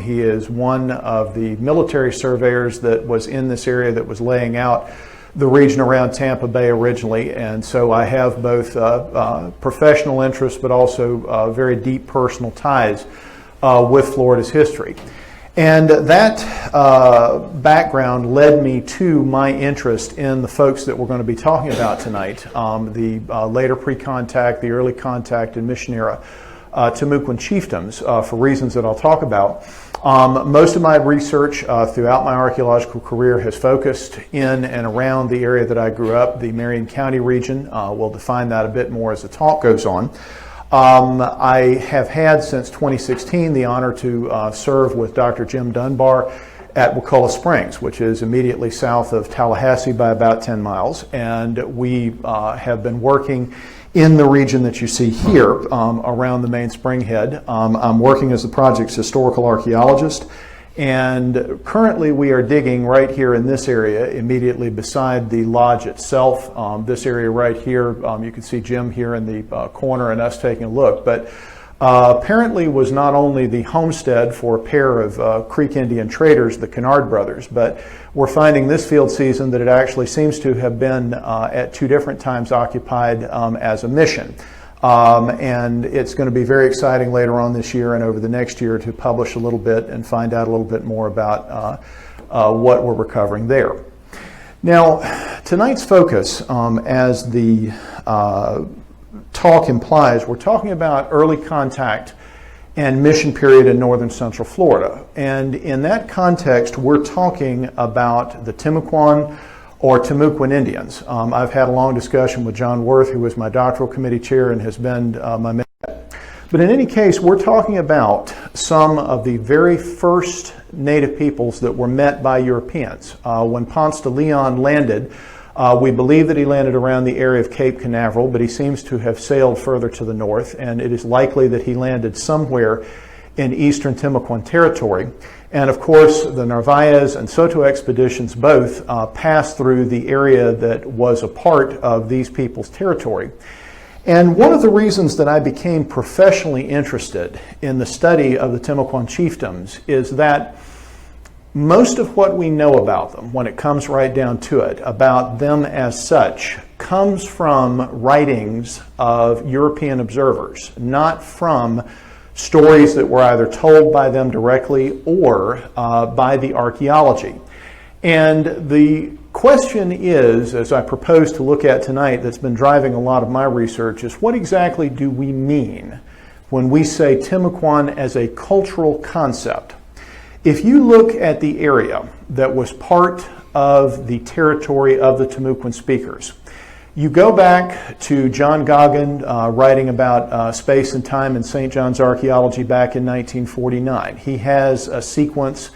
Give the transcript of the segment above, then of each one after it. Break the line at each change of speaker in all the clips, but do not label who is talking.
He is one of the military surveyors that was in this area that was laying out the region around Tampa Bay originally, and so I have both professional interest but also very deep personal ties with Florida's history. And that background led me to my interest in the folks that we're going to be talking about tonight, the later pre-contact, the early contact, and mission era Timucuan chiefdoms, for reasons that I'll talk about. Most of my research throughout my archaeological career has focused in and around the area that I grew up, the Marion County region. We'll define that a bit more as the talk goes on. I have had since 2016 the honor to serve with Dr. Jim Dunbar at Ocala Springs, which is immediately south of Tallahassee by about 10 miles. And we have been working in the region that you see here around the main spring head. I'm working as the project's historical archaeologist, and currently we are digging right here in this area immediately beside the lodge itself. This area right here, you can see Jim here in the corner and us taking a look, but apparently was not only the homestead for a pair of Creek Indian traders, the Kennard brothers, but we're finding this field season that it actually seems to have been at two different times occupied as a mission. And it's going to be very exciting later on this year and over the next year to publish a little bit and find out a little bit more about what we're recovering there. Now, tonight's focus, as the talk implies, we're talking about early contact and mission period in northern central Florida. And in that context, we're talking about the Timucuan or Timucuan Indians. I've had a long discussion with John Worth, who was my doctoral committee chair and has been my mentor. But in any case, we're talking about some of the very first native peoples that were met by Europeans. When Ponce de Leon landed, we believe that he landed around the area of Cape Canaveral, but he seems to have sailed further to the north, and it is likely that he landed somewhere in eastern Timucuan territory. And of course, the Narvaez and Soto expeditions both passed through the area that was a part of these people's territory. And one of the reasons that I became professionally interested in the study of the Timucuan chiefdoms is that most of what we know about them, when it comes right down to it, about them as such, comes from writings of European observers, not from stories that were either told by them directly or by the archaeology. And the question is, as I propose to look at tonight, that's been driving a lot of my research, is what exactly do we mean when we say Timucuan as a cultural concept? If you look at the area that was part of the territory of the Timucuan speakers, you go back to John Goggin writing about space and time in St. John's Archaeology back in 1949. He has a sequence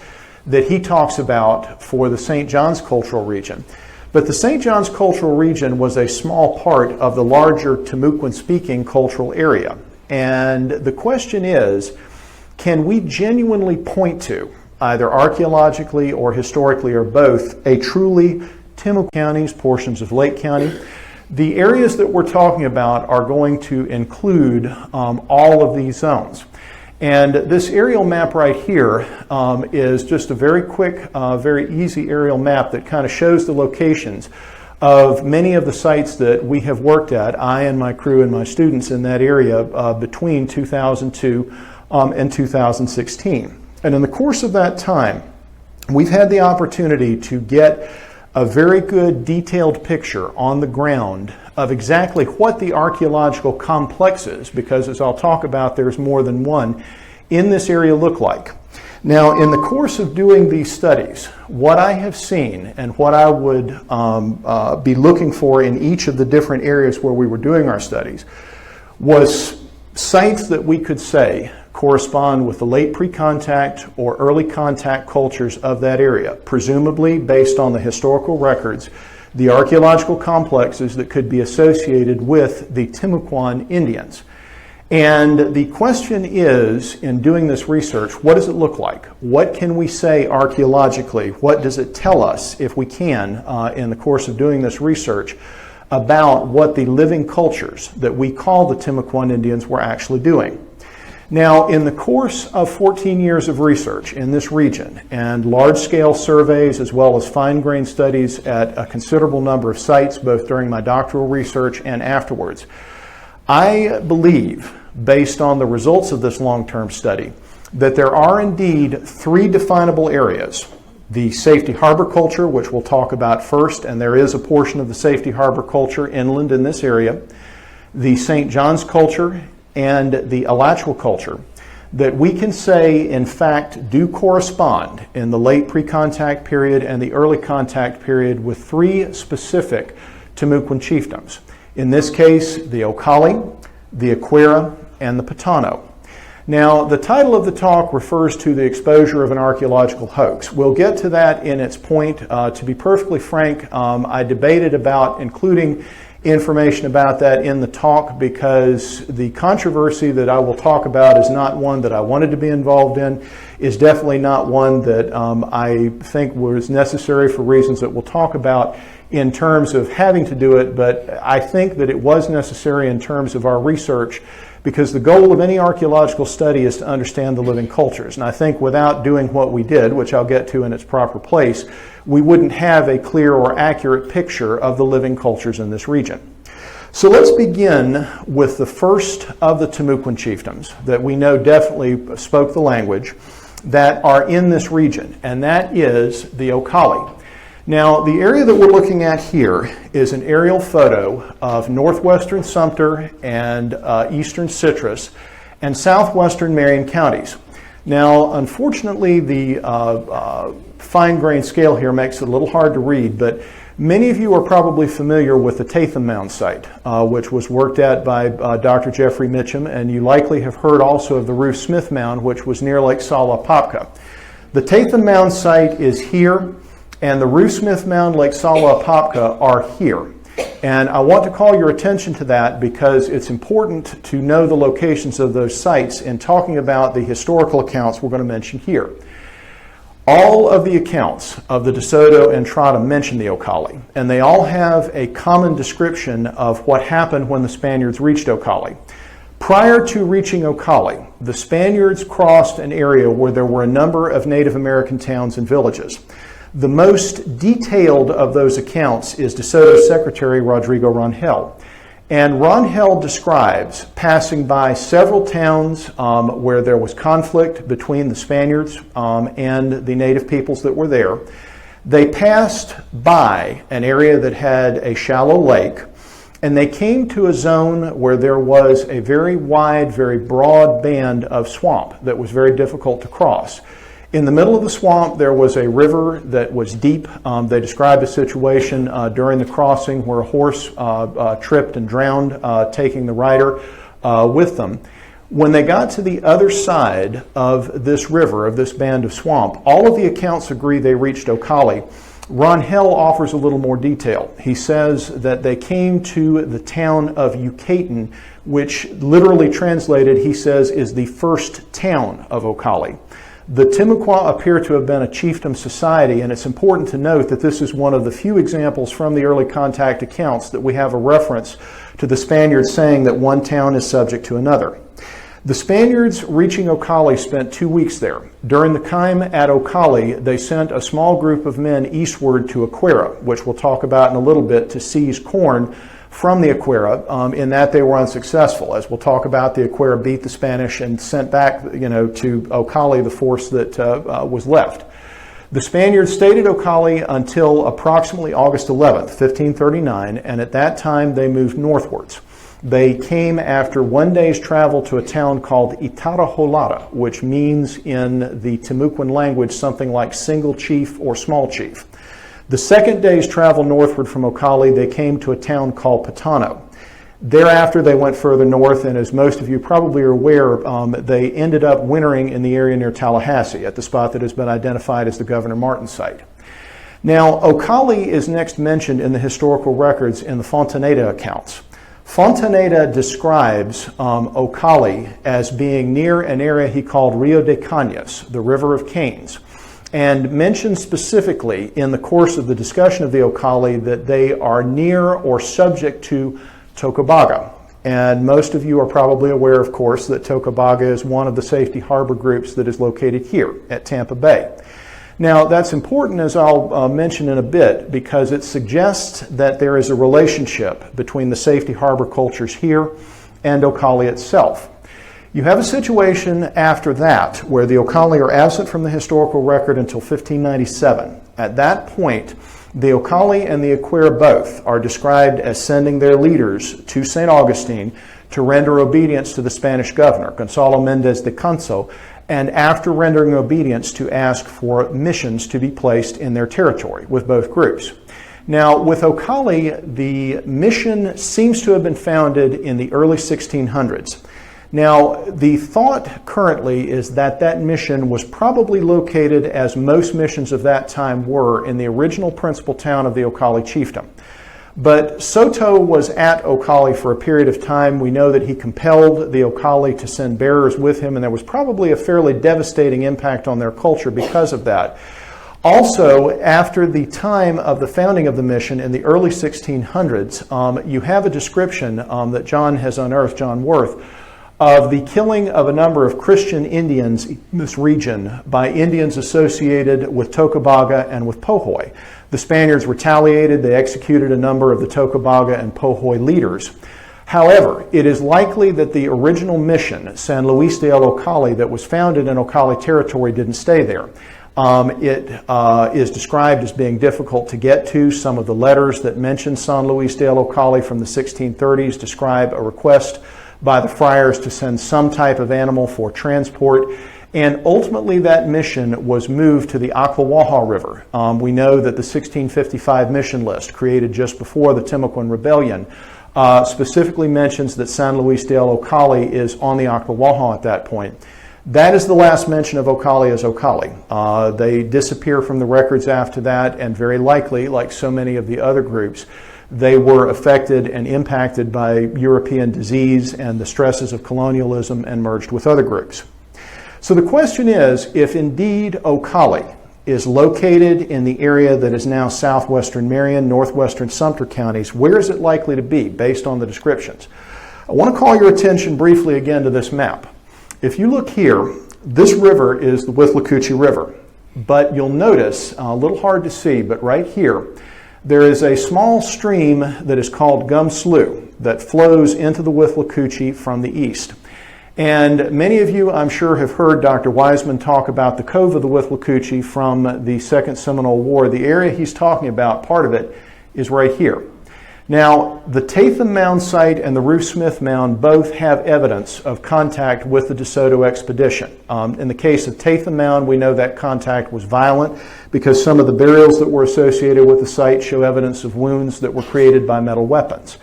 that he talks about for the St. John's cultural region. But the St. John's cultural region was a small part of the larger Timucuan-speaking cultural area. And the question is, can we genuinely point to, either archaeologically or historically or both, a truly Timucuan counties, portions of Lake County? The areas that we're talking about are going to include all of these zones. And this aerial map right here is just a very quick, very easy aerial map that kind of shows the locations of many of the sites that we have worked at, I and my crew and my students in that area between 2002 and 2016. And in the course of that time, we've had the opportunity to get a very good detailed picture on the ground of exactly what the archaeological complexes, because as I'll talk about, there's more than one, in this area look like. Now, in the course of doing these studies, what I have seen and what I would be looking for in each of the different areas where we were doing our studies was sites that we could say correspond with the late pre-contact or early contact cultures of that area, presumably based on the historical records, the archaeological complexes that could be associated with the Timucuan Indians. And the question is, in doing this research, what does it look like? What can we say archaeologically? What does it tell us, if we can, in the course of doing this research, about what the living cultures that we call the Timucuan Indians were actually doing? Now, in the course of 14 years of research in this region and large-scale surveys as well as fine-grained studies at a considerable number of sites, both during my doctoral research and afterwards, I believe, based on the results of this long-term study, that there are indeed three definable areas. The safety harbor culture, which we'll talk about first, and there is a portion of the safety harbor culture inland in this area, the St. John's culture, and the Alachua culture, that we can say, in fact, do correspond in the late pre-contact period and the early contact period with three specific Timucuan chiefdoms. In this case, the Ocale, the Acuera, and the Potano. Now, the title of the talk refers to the exposure of an archaeological hoax. We'll get to that in its point. To be perfectly frank, I debated about including information about that in the talk because the controversy that I will talk about is not one that I wanted to be involved in, is definitely not one that I think was necessary for reasons that we'll talk about in terms of having to do it, but I think that it was necessary in terms of our research because the goal of any archaeological study is to understand the living cultures. And I think without doing what we did, which I'll get to in its proper place, we wouldn't have a clear or accurate picture of the living cultures in this region. So let's begin with the first of the Timucuan chiefdoms that we know definitely spoke the language that are in this region, and that is the Ocale. Now, the area that we're looking at here is an aerial photo of northwestern Sumter and eastern Citrus and southwestern Marion counties. Now, unfortunately, the fine-grained scale here makes it a little hard to read, but many of you are probably familiar with the Tatham Mound site, which was worked at by Dr. Jeffrey Mitchum, and you likely have heard also of the Ruth Smith Mound, which was near Lake Salapopka. The Tatham Mound site is here, and the Ruth Smith Mound, Lake Salapopka are here. And I want to call your attention to that because it's important to know the locations of those sites in talking about the historical accounts we're going to mention here. All of the accounts of the De Soto and Entrada mention the Ocale, and they all have a common description of what happened when the Spaniards reached Ocale. Prior to reaching Ocale, the Spaniards crossed an area where there were a number of Native American towns and villages. The most detailed of those accounts is De Soto's secretary, Rodrigo Rangel. And Rangel describes passing by several towns where there was conflict between the Spaniards and the native peoples that were there. They passed by an area that had a shallow lake, and they came to a zone where there was a very wide, very broad band of swamp that was very difficult to cross. In the middle of the swamp, there was a river that was deep. They described a situation during the crossing where a horse tripped and drowned, taking the rider with them. When they got to the other side of this river, of this band of swamp, all of the accounts agree they reached Ocale. Rangel offers a little more detail. He says that they came to the town of Yucatan, which literally translated, he says, is the first town of Ocale. The Timucuan appear to have been a chiefdom society, and it's important to note that this is one of the few examples from the early contact accounts that we have a reference to the Spaniards saying that one town is subject to another. The Spaniards reaching Ocale spent 2 weeks there. During the time at Ocale, they sent a small group of men eastward to Acuera, which we'll talk about in a little bit, to seize corn from the Acuera, in that they were unsuccessful. As we'll talk about, the Acuera beat the Spanish and sent back, to Ocale the force that was left. The Spaniards stayed at Ocale until approximately August 11th, 1539, and at that time they moved northwards. They came after 1 day's travel to a town called Itaraholada, which means in the Timucuan language something like single chief or small chief. The second day's travel northward from Ocale, they came to a town called Potano. Thereafter, they went further north, and as most of you probably are aware, they ended up wintering in the area near Tallahassee, at the spot that has been identified as the Governor Martin site. Now, Ocale is next mentioned in the historical records in the Fontaneda accounts. Fontaneda describes Ocale as being near an area he called Rio de Cañas, the River of Canes, and mentions specifically in the course of the discussion of the Ocale that they are near or subject to Tocobaga. And most of you are probably aware, of course, that Tocobaga is one of the safety harbor groups that is located here at Tampa Bay. Now, that's important, as I'll mention in a bit, because it suggests that there is a relationship between the safety harbor cultures here and Ocala itself. You have a situation after that where the Ocala are absent from the historical record until 1597. At that point, the Ocala and the Acuera both are described as sending their leaders to St. Augustine to render obedience to the Spanish governor, Gonzalo Mendez de Canso, and after rendering obedience to ask for missions to be placed in their territory with both groups. Now, with Ocala, the mission seems to have been founded in the early 1600s. Now, the thought currently is that that mission was probably located, as most missions of that time were, in the original principal town of the Ocala chiefdom. But Soto was at Ocala for a period of time. We know that he compelled the Ocala to send bearers with him, and there was probably a fairly devastating impact on their culture because of that. Also, after the time of the founding of the mission in the early 1600s, you have a description that John has unearthed, John Worth, of the killing of a number of Christian Indians in this region by Indians associated with Tocobaga and with Pohoy. The Spaniards retaliated. They executed a number of the Tocobaga and Pohoy leaders. However, it is likely that the original mission, San Luis de Ocala, that was founded in Ocala territory, didn't stay there. It is described as being difficult to get to. Some of the letters that mention San Luis de Ocala from the 1630s describe a request by the friars to send some type of animal for transport, and ultimately that mission was moved to the Ocklawaha River. We know that the 1655 mission list, created just before the Timucuan Rebellion, specifically mentions that San Luis de Ocala is on the Ocklawaha at that point. That is the last mention of Ocala as Ocala. They disappear from the records after that, and very likely, like so many of the other groups, they were affected and impacted by European disease and the stresses of colonialism and merged with other groups. So the question is, if indeed Ocala is located in the area that is now southwestern Marion, northwestern Sumter counties, where is it likely to be based on the descriptions? I want to call your attention briefly again to this map. If you look here, this river is the Withlacoochee River, but you'll notice, a little hard to see, but right here, there is a small stream that is called Gum Slough that flows into the Withlacoochee from the east. And many of you, I'm sure, have heard Dr. Wiseman talk about the Cove of the Withlacoochee from the Second Seminole War. The area he's talking about, part of it, is right here. Now, the Tatham Mound site and the Ruth Smith Mound both have evidence of contact with the De Soto expedition. In the case of Tatham Mound, we know that contact was violent because some of the burials that were associated with the site show evidence of wounds that were created by metal weapons.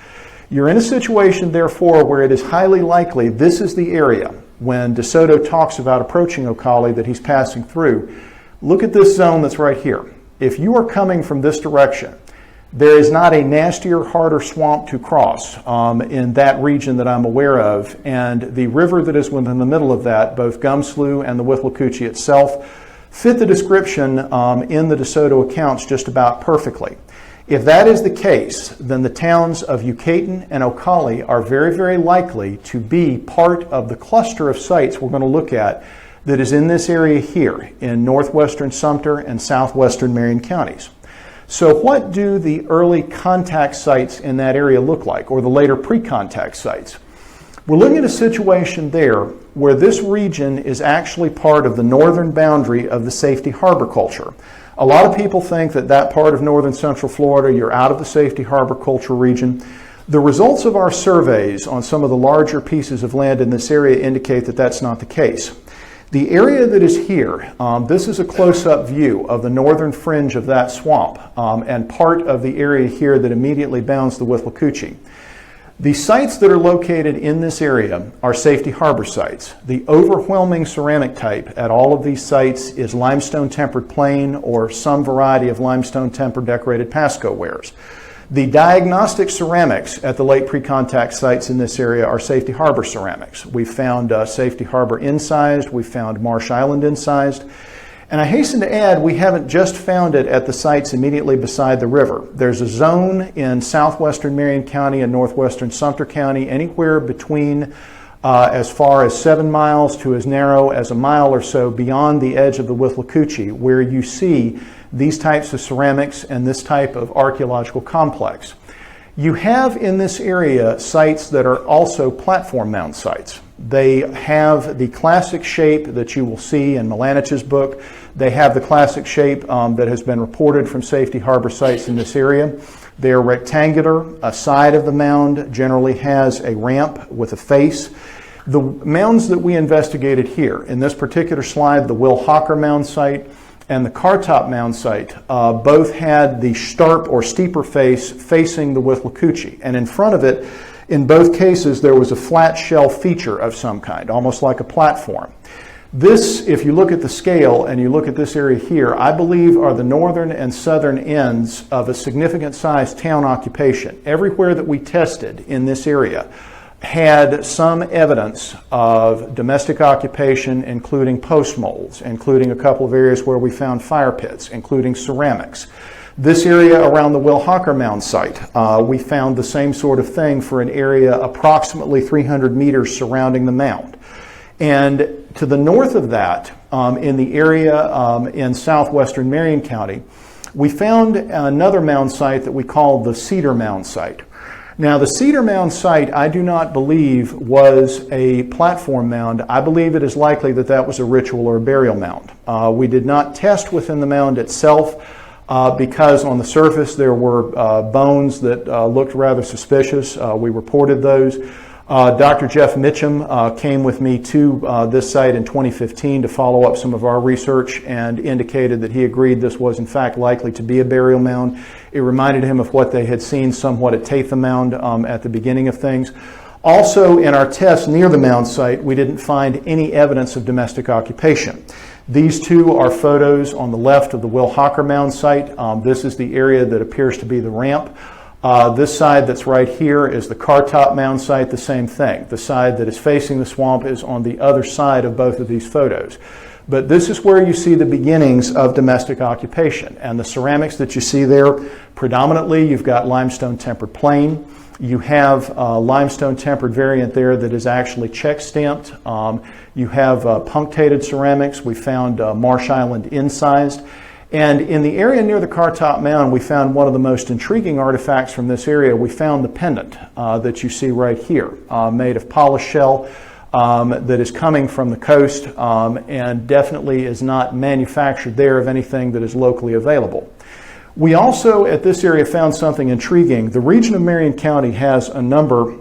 You're in a situation, therefore, where it is highly likely this is the area when De Soto talks about approaching Ocala that he's passing through. Look at this zone that's right here. If you are coming from this direction, there is not a nastier, harder swamp to cross in that region that I'm aware of, and the river that is within the middle of that, both Gum Slough and the Withlacoochee itself, fit the description in the De Soto accounts just about perfectly. If that is the case, then the towns of Yucatan and Ocala are very, very likely to be part of the cluster of sites we're going to look at that is in this area here in northwestern Sumter and southwestern Marion counties. So what do the early contact sites in that area look like, or the later pre-contact sites? We're looking at a situation there where this region is actually part of the northern boundary of the safety harbor culture. A lot of people think that that part of northern central Florida, you're out of the safety harbor culture region. The results of our surveys on some of the larger pieces of land in this area indicate that that's not the case. The area that is here, this is a close-up view of the northern fringe of that swamp and part of the area here that immediately bounds the Withlacoochee. The sites that are located in this area are safety harbor sites. The overwhelming ceramic type at all of these sites is limestone tempered plain or some variety of limestone tempered decorated Pasco wares. The diagnostic ceramics at the late pre-contact sites in this area are safety harbor ceramics. We've found safety harbor incised, we've found Marsh Island incised, And I hasten to add, we haven't just found it at the sites immediately beside the river. There's a zone in southwestern Marion County and northwestern Sumter County, anywhere between as far as 7 miles to as narrow as a mile or so beyond the edge of the Withlacoochee, where you see these types of ceramics and this type of archaeological complex. You have in this area sites that are also platform mound sites. They have the classic shape that you will see in Milanich's book. They have the classic shape that has been reported from safety harbor sites in this area. They are rectangular. A side of the mound generally has a ramp with a face. The mounds that we investigated here, in this particular slide, the Will Hawker mound site and the Cartop mound site, both had the sharp or steeper face facing the Withlacoochee. And in front of it, in both cases, there was a flat shell feature of some kind, almost like a platform. This, if you look at the scale and you look at this area here, I believe are the northern and southern ends of a significant sized town occupation. Everywhere that we tested in this area had some evidence of domestic occupation, including post molds, including a couple of areas where we found fire pits, including ceramics. This area around the Will Hawker mound site, we found the same sort of thing for an area approximately 300 meters surrounding the mound. And to the north of that, in the area in southwestern Marion County, we found another mound site that we call the Cedar Mound site. Now, the Cedar Mound site, I do not believe was a platform mound. I believe it is likely that that was a ritual or a burial mound. We did not test within the mound itself because on the surface there were bones that looked rather suspicious. We reported those. Dr. Jeff Mitchum came with me to this site in 2015 to follow up some of our research and indicated that he agreed this was in fact likely to be a burial mound. It reminded him of what they had seen somewhat at Tatham Mound at the beginning of things. Also, in our tests near the mound site, we didn't find any evidence of domestic occupation. These two are photos on the left of the Will Hawker mound site. This is the area that appears to be the ramp. This side that's right here is the Cartop mound site, the same thing. The side that is facing the swamp is on the other side of both of these photos. But this is where you see the beginnings of domestic occupation. And the ceramics that you see there, predominantly you've got limestone tempered plain. You have a limestone tempered variant there that is actually check stamped. You have punctated ceramics. We found Marsh Island incised. And in the area near the Cartop Mound, we found one of the most intriguing artifacts from this area. We found the pendant that you see right here, made of polished shell that is coming from the coast and definitely is not manufactured there of anything that is locally available. We also, at this area, found something intriguing. The region of Marion County has a number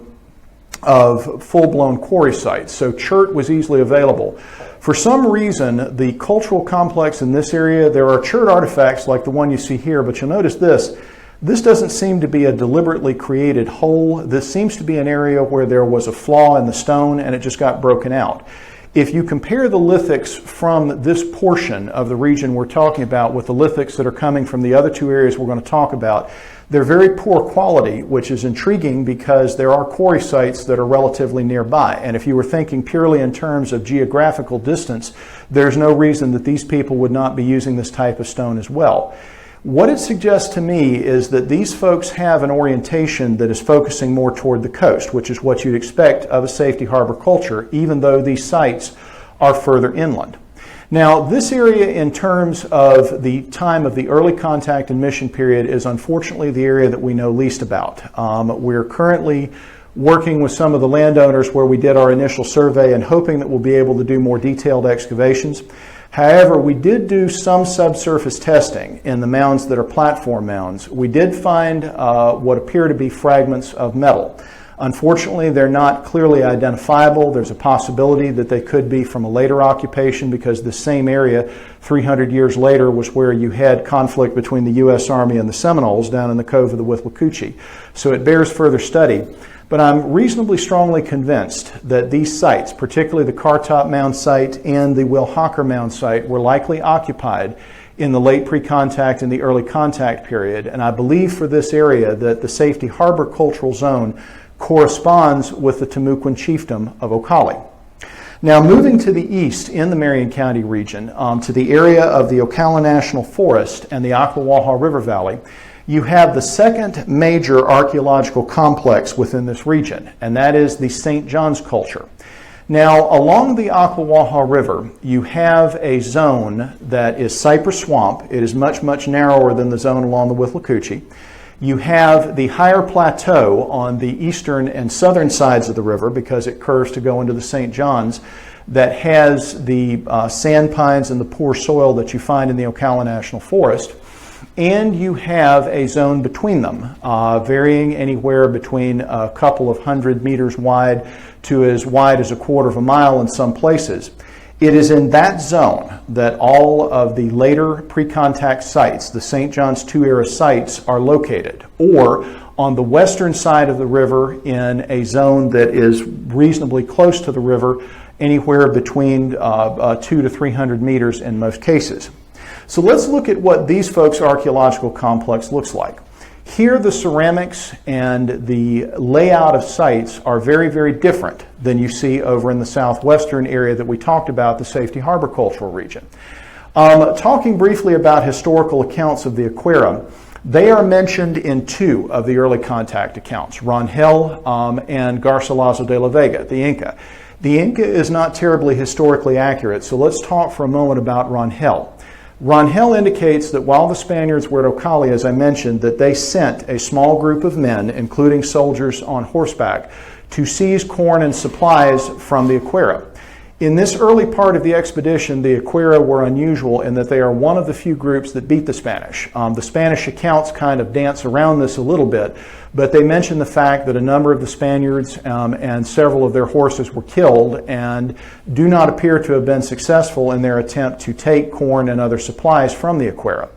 of full-blown quarry sites, so chert was easily available. For some reason, the cultural complex in this area, there are chert artifacts like the one you see here, but you'll notice this. This doesn't seem to be a deliberately created hole. This seems to be an area where there was a flaw in the stone and it just got broken out. If you compare the lithics from this portion of the region we're talking about with the lithics that are coming from the other two areas we're going to talk about, they're very poor quality, which is intriguing because there are quarry sites that are relatively nearby. And if you were thinking purely in terms of geographical distance, there's no reason that these people would not be using this type of stone as well. What it suggests to me is that these folks have an orientation that is focusing more toward the coast, which is what you'd expect of a safety harbor culture, even though these sites are further inland. Now, this area in terms of the time of the early contact and mission period is unfortunately the area that we know least about. We're currently working with some of the landowners where we did our initial survey and hoping that we'll be able to do more detailed excavations. However, we did do some subsurface testing in the mounds that are platform mounds. We did find what appear to be fragments of metal. Unfortunately, they're not clearly identifiable. There's a possibility that they could be from a later occupation because the same area 300 years later was where you had conflict between the U.S. Army and the Seminoles down in the Cove of the Withlacoochee. So it bears further study. But I'm reasonably strongly convinced that these sites, particularly the Cartop Mound site and the Will Hawker Mound site, were likely occupied in the late pre-contact and the early contact period. And I believe for this area that the Safety Harbor Cultural Zone corresponds with the Timucuan chiefdom of Ocale. Now, moving to the east in the Marion County region, to the area of the Ocala National Forest and the Ocklawaha River Valley, you have the second major archaeological complex within this region, and that is the St. John's culture. Now, along the Ocklawaha River, you have a zone that is cypress swamp. It is much, much narrower than the zone along the Withlacoochee. You have the higher plateau on the eastern and southern sides of the river because it curves to go into the St. John's that has the sand pines and the poor soil that you find in the Ocala National Forest. And you have a zone between them, varying anywhere between a couple of 100 meters wide to as wide as a quarter of a mile in some places. It is in that zone that all of the later pre-contact sites, the St. John's II era sites, are located, or on the western side of the river in a zone that is reasonably close to the river, anywhere between 200 to 300 meters in most cases. So let's look at what these folks' archaeological complex looks like. Here, the ceramics and the layout of sites are very, very different than you see over in the southwestern area that we talked about, the Safety Harbor Cultural Region. Talking briefly about historical accounts of the Acuera, they are mentioned in two of the early contact accounts, Rangel and Garcilaso de la Vega, the Inca. The Inca is not terribly historically accurate, so let's talk for a moment about Rangel. Rangel indicates that while the Spaniards were at Ocala, as I mentioned, that they sent a small group of men, including soldiers on horseback, to seize corn and supplies from the Acuera. In this early part of the expedition, the Acuera were unusual in that they are one of the few groups that beat the Spanish. The Spanish accounts kind of dance around this a little bit, but they mention the fact that a number of the Spaniards and several of their horses were killed and do not appear to have been successful in their attempt to take corn and other supplies from the Acuera.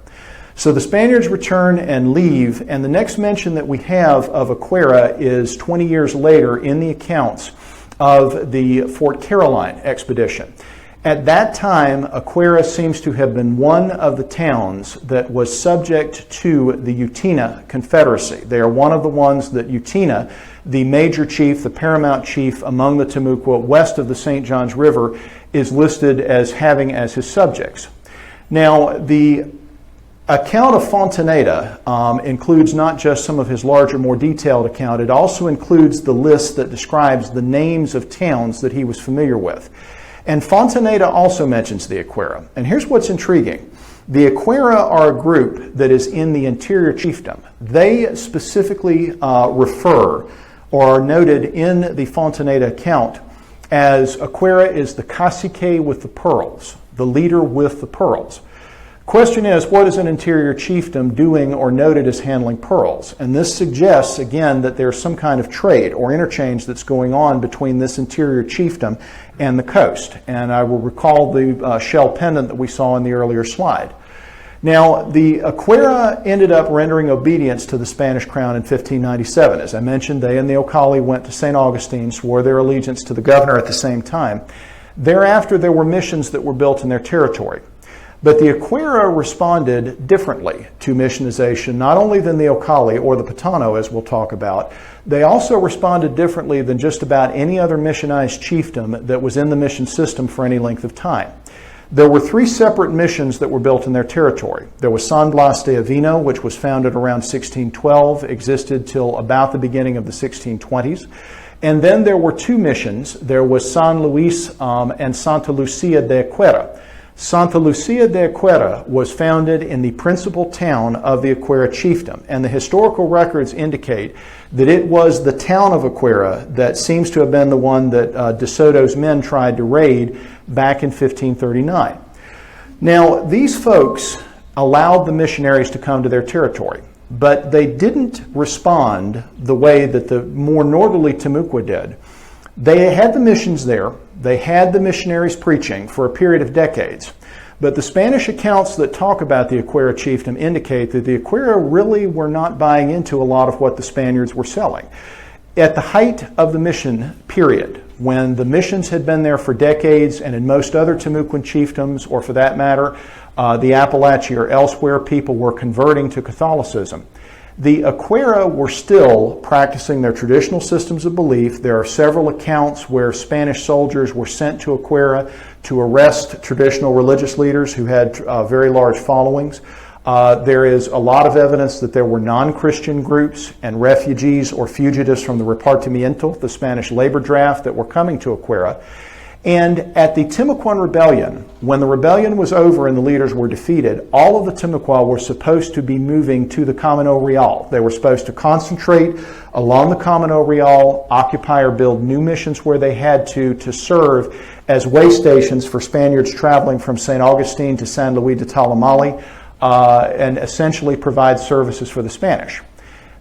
So the Spaniards return and leave, and the next mention that we have of Acuera is 20 years later in the accounts of the Fort Caroline expedition. At that time, Acuera seems to have been one of the towns that was subject to the Utina Confederacy. They are one of the ones that Utina, the major chief, the paramount chief among the Timucua west of the St. John's River, is listed as having as his subjects. Now, the account of Fontaneda includes not just some of his larger, more detailed account, it also includes the list that describes the names of towns that he was familiar with. And Fontaneda also mentions the Acuera. And here's what's intriguing. The Acuera are a group that is in the interior chiefdom. They specifically refer or are noted in the Fontaneda account as Acuera is the cacique with the pearls, the leader with the pearls. Question is, what is an interior chiefdom doing or noted as handling pearls? And this suggests, again, that there's some kind of trade or interchange that's going on between this interior chiefdom and the coast. And I will recall the shell pendant that we saw in the earlier slide. Now, the Acuera ended up rendering obedience to the Spanish crown in 1597. As I mentioned, they and the Ocale went to St. Augustine, swore their allegiance to the governor at the same time. Thereafter, there were missions that were built in their territory. But the Acuera responded differently to missionization, not only than the Ocale or the Potano, as we'll talk about. They also responded differently than just about any other missionized chiefdom that was in the mission system for any length of time. There were three separate missions that were built in their territory. There was San Blas de Avino, which was founded around 1612, existed till about the beginning of the 1620s. And then there were two missions. There was San Luis and Santa Lucia de Acuera. Santa Lucia de Acuera was founded in the principal town of the Acuera chiefdom, and the historical records indicate that it was the town of Acuera that seems to have been the one that De Soto's men tried to raid back in 1539. Now, these folks allowed the missionaries to come to their territory, but they didn't respond the way that the more northerly Timucua did. They had the missions there. They had the missionaries preaching for a period of decades. But the Spanish accounts that talk about the Acuera chiefdom indicate that the Acuera really were not buying into a lot of what the Spaniards were selling. At the height of the mission period, when the missions had been there for decades, and in most other Timucuan chiefdoms, or for that matter, the Appalachia or elsewhere, people were converting to Catholicism. The Acuera were still practicing their traditional systems of belief. There are several accounts where Spanish soldiers were sent to Acuera to arrest traditional religious leaders who had very large followings. There is a lot of evidence that there were non-Christian groups and refugees or fugitives from the repartimiento, the Spanish labor draft, that were coming to Acuera. And at the Timucuan rebellion, when the rebellion was over and the leaders were defeated, all of the Timucua were supposed to be moving to the Camino Real. They were supposed to concentrate along the Camino Real, occupy or build new missions where they had to serve as way stations for Spaniards traveling from St. Augustine to San Luis de Talamali, and essentially provide services for the Spanish.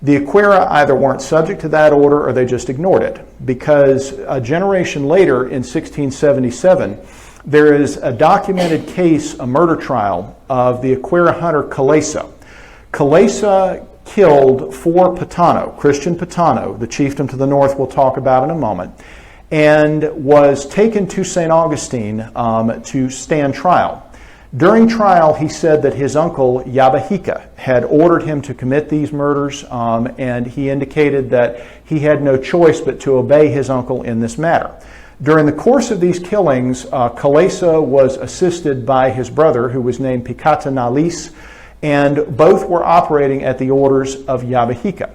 The Acuera either weren't subject to that order or they just ignored it, because a generation later in 1677, there is a documented case, a murder trial of the Acuera hunter Calesa. Calesa killed 4 Potano, Christian Potano, the chieftain to the north we'll talk about in a moment, and was taken to St. Augustine to stand trial. During trial, he said that his uncle, Yabahica, had ordered him to commit these murders, and he indicated that he had no choice but to obey his uncle in this matter. During the course of these killings, Calesa was assisted by his brother, who was named Picata Nalis, and both were operating at the orders of Yabahica.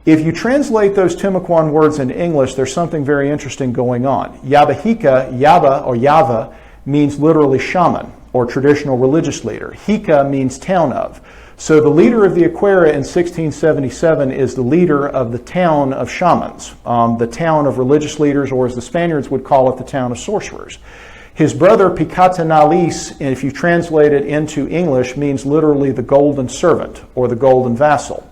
If you translate those Timucuan words into English, there's something very interesting going on. Yabahica, Yaba or Yava, means literally shaman, or traditional religious leader. Hika means town of. So the leader of the Acuera in 1677 is the leader of the town of shamans, the town of religious leaders, or as the Spaniards would call it, the town of sorcerers. His brother, Picata Nalis, if you translate it into English, means literally the golden servant, or the golden vassal.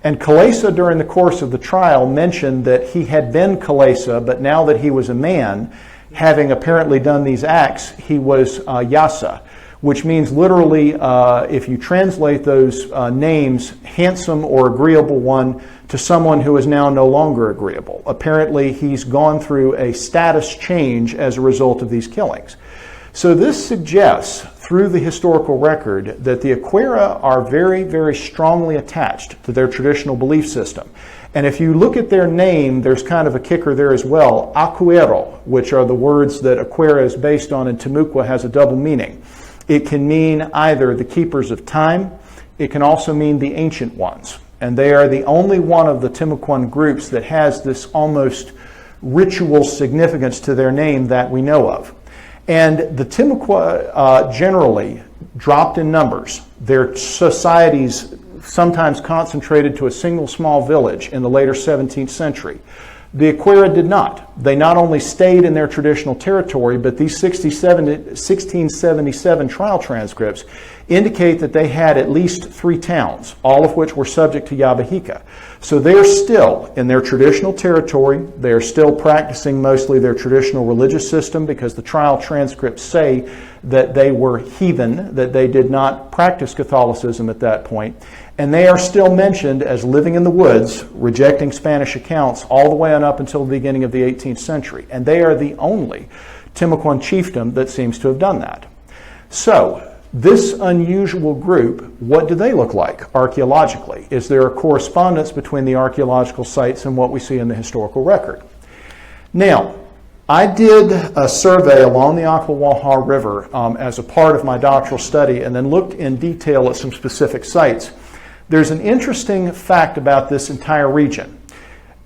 And Calesa, during the course of the trial, mentioned that he had been Calesa, but now that he was a man, having apparently done these acts, he was Yasa, which means literally, if you translate those names, handsome or agreeable one, to someone who is now no longer agreeable. Apparently, he's gone through a status change as a result of these killings. So this suggests, through the historical record, that the Acuera are very, very strongly attached to their traditional belief system. And if you look at their name, there's kind of a kicker there as well. Acuero, which are the words that Acuera is based on in Timucua, has a double meaning. It can mean either the keepers of time, it can also mean the ancient ones. And they are the only one of the Timucuan groups that has this almost ritual significance to their name that we know of. And the Timucua generally dropped in numbers. Their societies sometimes concentrated to a single small village in the later 17th century. The Acuera did not. They not only stayed in their traditional territory, but these 1677 trial transcripts indicate that they had at least 3 towns, all of which were subject to Yabahica. So they're still in their traditional territory. They're still practicing mostly their traditional religious system, because the trial transcripts say that they were heathen, that they did not practice Catholicism at that point. And they are still mentioned as living in the woods, rejecting Spanish accounts all the way on up until the beginning of the 18th century. And they are the only Timucuan chiefdom that seems to have done that. So, this unusual group, what do they look like archaeologically? Is there a correspondence between the archaeological sites and what we see in the historical record? Now, I did a survey along the Ocklawaha River as a part of my doctoral study, and then looked in detail at some specific sites. There's an interesting fact about this entire region.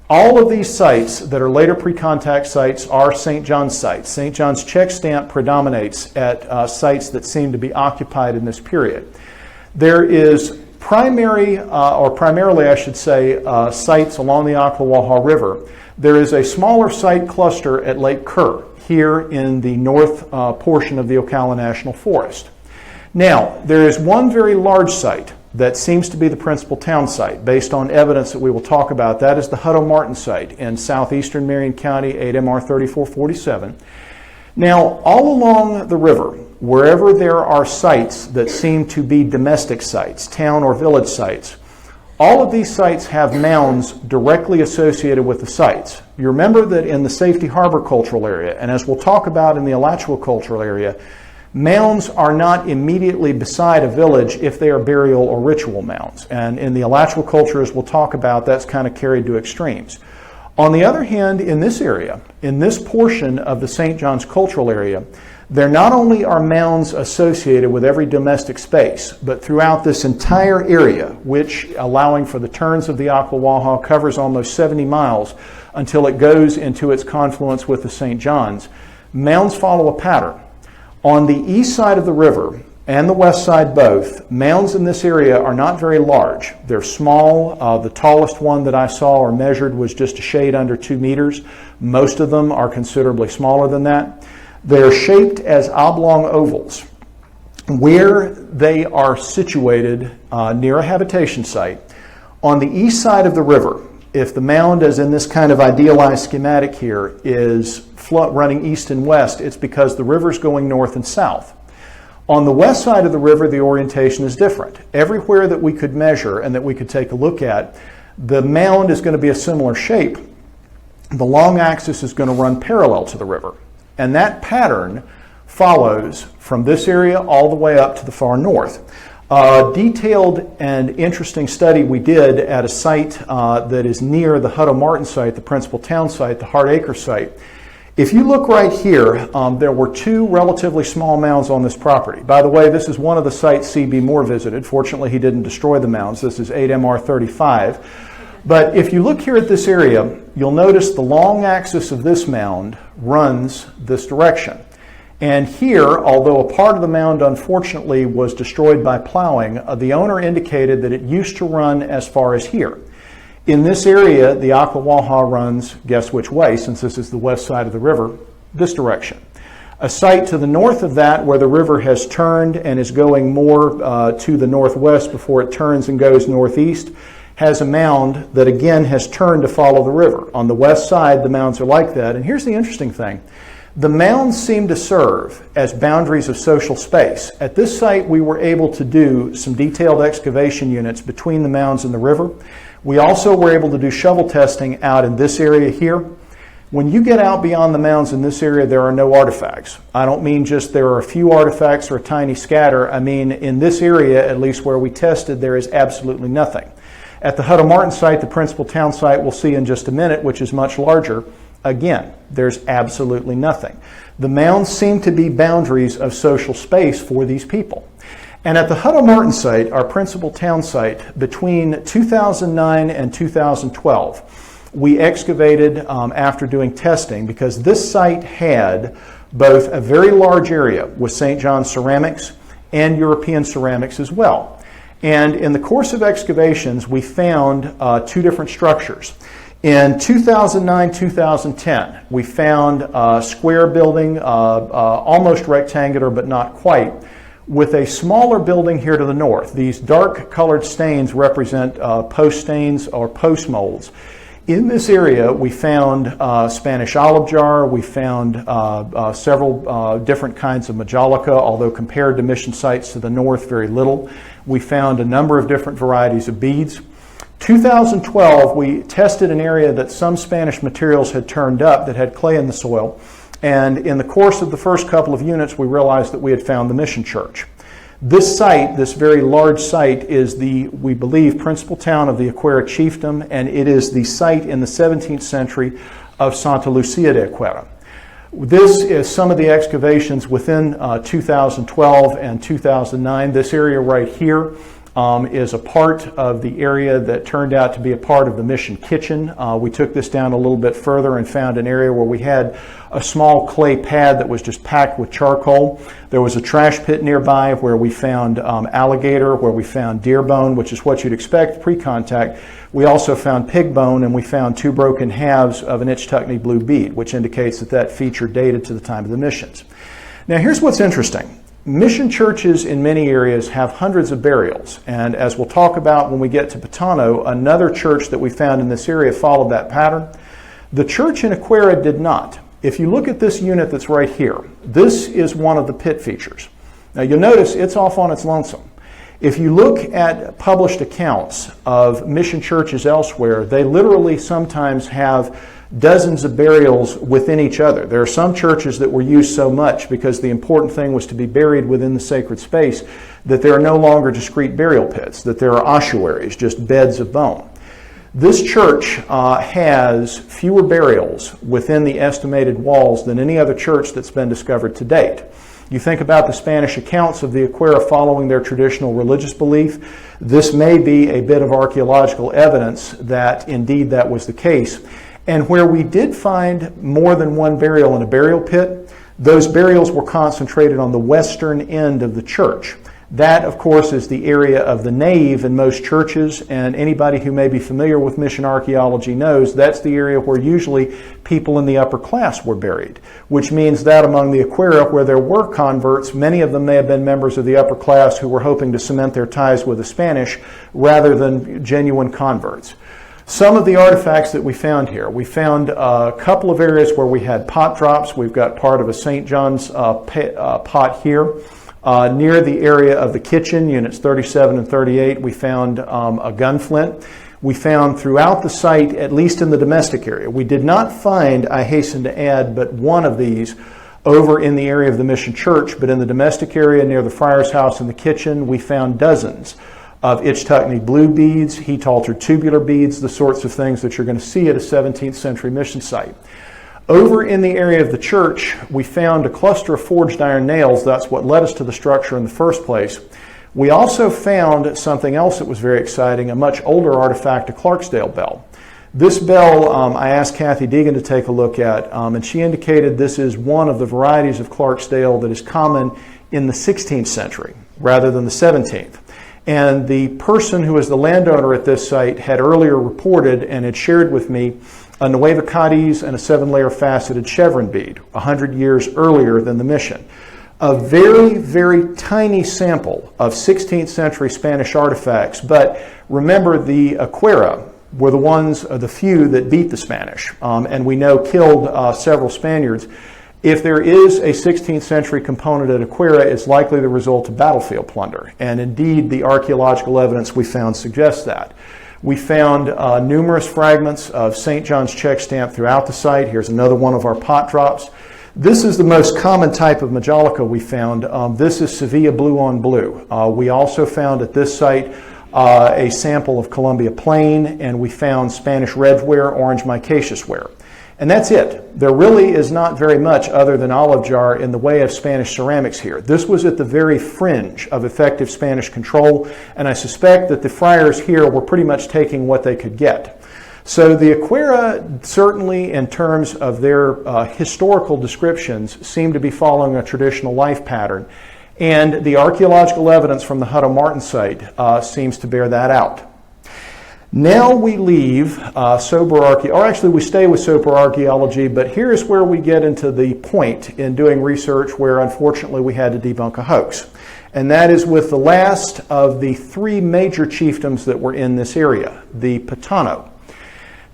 All of these sites that are later pre-contact sites are St. John's sites. St. John's check stamp predominates at sites that seem to be occupied in this period. There is primarily I should say, sites along the Ocklawaha River. There is a smaller site cluster at Lake Kerr, here in the north portion of the Ocala National Forest. Now, there is one very large site that seems to be the principal town site, based on evidence that we will talk about. That is the Hutto Martin site in southeastern Marion County, 8MR 3447. Now, all along the river, wherever there are sites that seem to be domestic sites, town or village sites, all of these sites have mounds directly associated with the sites. You remember that in the Safety Harbor cultural area, and as we'll talk about in the Alachua cultural area, Mounds are not immediately beside a village if they are burial or ritual mounds. And in the Alachua culture, as we'll talk about, that's kind of carried to extremes. On the other hand, in this area, in this portion of the St. John's cultural area, there not only are mounds associated with every domestic space, but throughout this entire area, which, allowing for the turns of the Ocklawaha, covers almost 70 miles until it goes into its confluence with the St. John's, mounds follow a pattern. On the east side of the river and the west side both, mounds in this area are not very large. They're small. The tallest one that I saw or measured was just a shade under 2 meters. Most of them are considerably smaller than that. They're shaped as oblong ovals. Where they are situated near a habitation site, on the east side of the river, if the mound, as in this kind of idealized schematic here, is running east and west, it's because the river's going north and south. On the west side of the river, the orientation is different. Everywhere that we could measure and that we could take a look at, the mound is going to be a similar shape. The long axis is going to run parallel to the river. And that pattern follows from this area all the way up to the far north. A detailed and interesting study we did at a site that is near the Hutto Martin site, the principal town site, the Hart Acre site. If you look right here, there were 2 relatively small mounds on this property. By the way, this is one of the sites C.B. Moore visited. Fortunately, he didn't destroy the mounds. This is 8MR35. But if you look here at this area, you'll notice the long axis of this mound runs this direction. And here, although a part of the mound unfortunately was destroyed by plowing, the owner indicated that it used to run as far as here. In this area, the Ocklawaha runs, guess which way, since this is the west side of the river, this direction. A site to the north of that, where the river has turned and is going more to the northwest before it turns and goes northeast, has a mound that again has turned to follow the river. On the west side, the mounds are like that. And here's the interesting thing. The mounds seem to serve as boundaries of social space. At this site, we were able to do some detailed excavation units between the mounds and the river. We also were able to do shovel testing out in this area here. When you get out beyond the mounds in this area, there are no artifacts. I don't mean just there are a few artifacts or a tiny scatter. I mean, in this area, at least where we tested, there is absolutely nothing. At the Hutto Martin site, the principal town site we'll see in just a minute, which is much larger, again, there's absolutely nothing. The mounds seem to be boundaries of social space for these people. And at the Hutto Martin site, our principal town site, between 2009 and 2012, we excavated after doing testing, because this site had both a very large area with St. John's ceramics and European ceramics as well. And in the course of excavations, we found 2 different structures. In 2009-2010, we found a square building, almost rectangular but not quite, with a smaller building here to the north. These dark colored stains represent post stains or post molds. In this area, we found Spanish olive jar. We found several different kinds of majolica, although compared to mission sites to the north, very little. We found a number of different varieties of beads. 2012, we tested an area that some Spanish materials had turned up that had clay in the soil. And in the course of the first couple of units, we realized that we had found the mission church. This site, this very large site, is the, we believe, principal town of the Acuera chiefdom, and it is the site in the 17th century of Santa Lucia de Acuera. This is some of the excavations within 2012 and 2009. This area right here is a part of the area that turned out to be a part of the mission kitchen. We took this down a little bit further and found an area where we had a small clay pad that was just packed with charcoal. There was a trash pit nearby where we found alligator, where we found deer bone, which is what you'd expect pre-contact. We also found pig bone, and we found 2 broken halves of an Ichtuckney blue bead, which indicates that that feature dated to the time of the missions. Now here's what's interesting. Mission churches in many areas have hundreds of burials, and as we'll talk about when we get to Potano, another church that we found in this area followed that pattern. The church in Acuera did not. If you look at this unit that's right here, this is one of the pit features. Now you'll notice it's off on its lonesome. If you look at published accounts of mission churches elsewhere, they literally sometimes have dozens of burials within each other. There are some churches that were used so much because the important thing was to be buried within the sacred space that there are no longer discrete burial pits, that there are ossuaries, just beds of bone. This church has fewer burials within the estimated walls than any other church that's been discovered to date. You think about the Spanish accounts of the Acuera following their traditional religious belief. This may be a bit of archaeological evidence that indeed that was the case. And where we did find more than one burial in a burial pit, those burials were concentrated on the western end of the church. That, of course, is the area of the nave in most churches, and anybody who may be familiar with mission archaeology knows that's the area where usually people in the upper class were buried, which means that among the Acuera, where there were converts, many of them may have been members of the upper class who were hoping to cement their ties with the Spanish rather than genuine converts. Some of the artifacts that we found here, we found a couple of areas where we had pot drops. We've got part of a St. John's pot here. Near the area of the kitchen, units 37 and 38, we found a gun flint. We found throughout the site, at least in the domestic area. We did not find, I hasten to add, but one of these over in the area of the Mission Church, but in the domestic area near the friar's house and the kitchen, we found dozens of Ichtuckney blue beads, heat-altered tubular beads, the sorts of things that you're going to see at a 17th century mission site. Over in the area of the church, we found a cluster of forged iron nails. That's what led us to the structure in the first place. We also found something else that was very exciting, a much older artifact, a Clarksdale bell. This bell, I asked Kathy Deegan to take a look at, and she indicated this is one of the varieties of Clarksdale that is common in the 16th century rather than the 17th. And the person who was the landowner at this site had earlier reported and had shared with me a Nueva Cadiz and a 7-layer faceted chevron bead 100 years earlier than the mission. A very, very tiny sample of 16th century Spanish artifacts, but remember the Acuera were the ones, the few that beat the Spanish, and we know killed several Spaniards. If there is a 16th century component at Acuera, it's likely the result of battlefield plunder, and indeed the archaeological evidence we found suggests that. We found numerous fragments of St. John's check stamp throughout the site. Here's another one of our pot drops. This is the most common type of majolica we found. This is Sevilla blue on blue. We also found at this site a sample of Columbia plain, and we found Spanish redware, orange micaceous ware. And that's it. There really is not very much other than olive jar in the way of Spanish ceramics here. This was at the very fringe of effective Spanish control, and I suspect that the friars here were pretty much taking what they could get. So the Acuera, certainly in terms of their historical descriptions, seem to be following a traditional life pattern, and the archaeological evidence from the Hutto Martin site seems to bear that out. Now we leave sober archaeology, or actually we stay with sober archaeology, but here's where we get into the point in doing research where unfortunately we had to debunk a hoax. And that is with the last of the 3 major chiefdoms that were in this area, the Potano.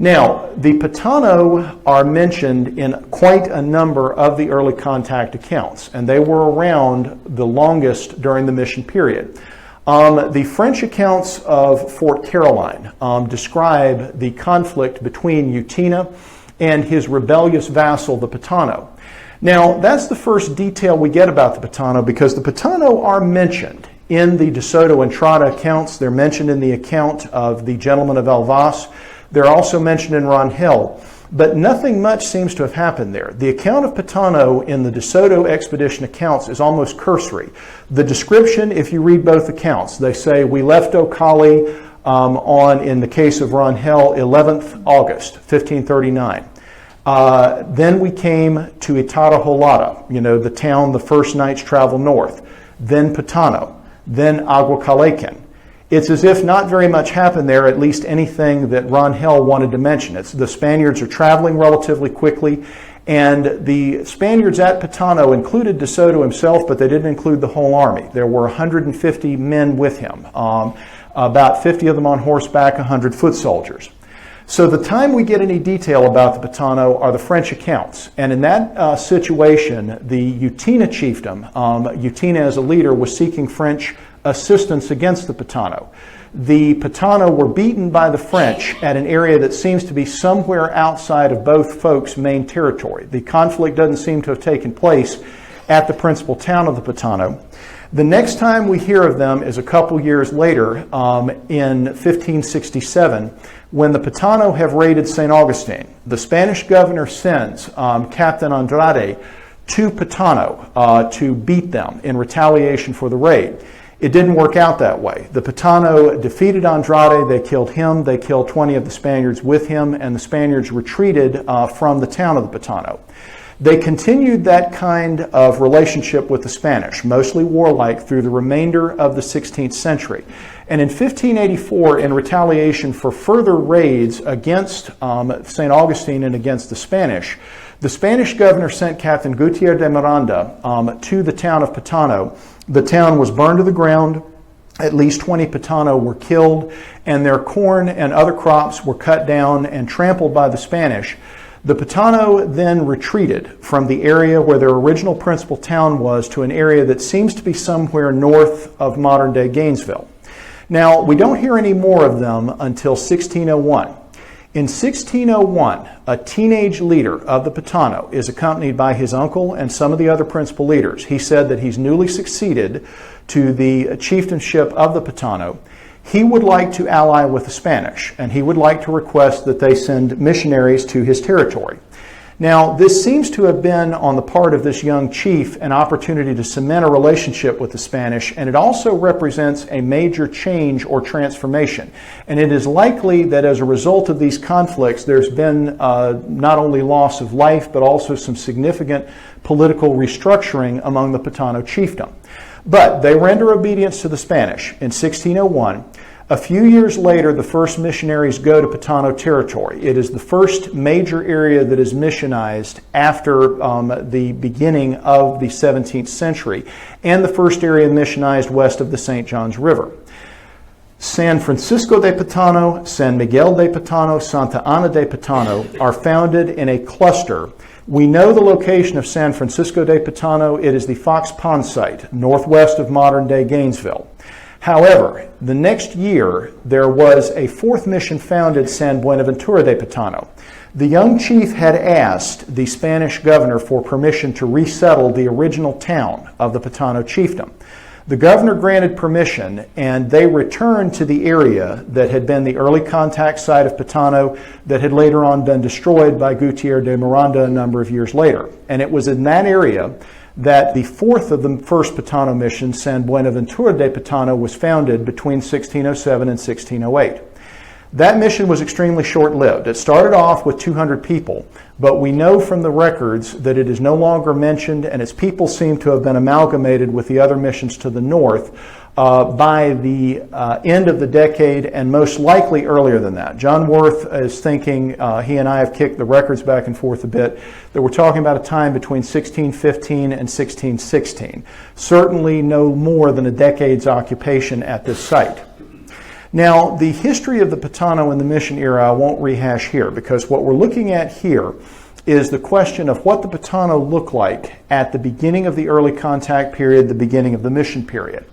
Now, the Potano are mentioned in quite a number of the early contact accounts, and they were around the longest during the mission period. The French accounts of Fort Caroline describe the conflict between Utina and his rebellious vassal, the Potano. Now, that's the first detail we get about the Potano, because the Potano are mentioned in the De Soto entrada accounts. They're mentioned in the account of the gentleman of Elvas. They're also mentioned in Rangel, but nothing much seems to have happened there. The account of Potano in the De Soto expedition accounts is almost cursory. The description, if you read both accounts, they say, we left Ocale in the case of Rangel, 11th August, 1539. Then we came to Itaraholada, the town, the first night's travel north. Then Potano, then Aguacalecan. It's as if not very much happened there, at least anything that Rangel wanted to mention. The Spaniards are traveling relatively quickly, and the Spaniards at Potano included De Soto himself, but they didn't include the whole army. There were 150 men with him, about 50 of them on horseback, 100 foot soldiers. So the time we get any detail about the Potano are the French accounts. And in that situation, the Utina chiefdom, Utina as a leader, was seeking French assistance against the Potano. the Potano were beaten by the French at an area that seems to be somewhere outside of both folks' main territory. The conflict doesn't seem to have taken place at the principal town of the Potano. The next time we hear of them is a couple years later in 1567 when the Potano have raided St. Augustine. The Spanish governor sends Captain Andrade to Potano to beat them in retaliation for the raid. It didn't work out that way. The Potano defeated Andrade, they killed him, they killed 20 of the Spaniards with him, and the Spaniards retreated from the town of the Potano. They continued that kind of relationship with the Spanish, mostly warlike, through the remainder of the 16th century. And in 1584, in retaliation for further raids against St. Augustine and against the Spanish governor sent Captain Gutierrez de Miranda to the town of Potano. The town was burned to the ground. At least 20 Potano were killed, and their corn and other crops were cut down and trampled by the Spanish. The Potano then retreated from the area where their original principal town was to an area that seems to be somewhere north of modern-day Gainesville. Now, we don't hear any more of them until 1601. In 1601, a teenage leader of the Potano is accompanied by his uncle and some of the other principal leaders. He said that he's newly succeeded to the chieftainship of the Potano. He would like to ally with the Spanish, and he would like to request that they send missionaries to his territory. Now, this seems to have been, on the part of this young chief, an opportunity to cement a relationship with the Spanish, and it also represents a major change or transformation. And it is likely that as a result of these conflicts, there's been not only loss of life, but also some significant political restructuring among the Potano chiefdom. But they render obedience to the Spanish in 1601. A few years later, the first missionaries go to Potano territory. It is the first major area that is missionized after the beginning of the 17th century, and the first area missionized west of the St. Johns River. San Francisco de Potano, San Miguel de Potano, Santa Ana de Potano are founded in a cluster. We know the location of San Francisco de Potano. It is the Fox Pond site, northwest of modern-day Gainesville. However, the next year, there was a fourth mission founded, San Buenaventura de Potano. The young chief had asked the Spanish governor for permission to resettle the original town of the Potano chiefdom. The governor granted permission, and they returned to the area that had been the early contact site of Potano that had later on been destroyed by Gutierrez de Miranda a number of years later. And it was in that area that the fourth of the first Potano mission, San Buenaventura de Potano, was founded between 1607 and 1608. That mission was extremely short-lived. It started off with 200 people, but we know from the records that it is no longer mentioned, and its people seem to have been amalgamated with the other missions to the north by the end of the decade, and most likely earlier than that. John Worth is thinking, he and I have kicked the records back and forth a bit, that we're talking about a time between 1615 and 1616. Certainly no more than a decade's occupation at this site. Now, the history of the Potano in the mission era I won't rehash here, because what we're looking at here is the question of what the Potano looked like at the beginning of the early contact period, the beginning of the mission period.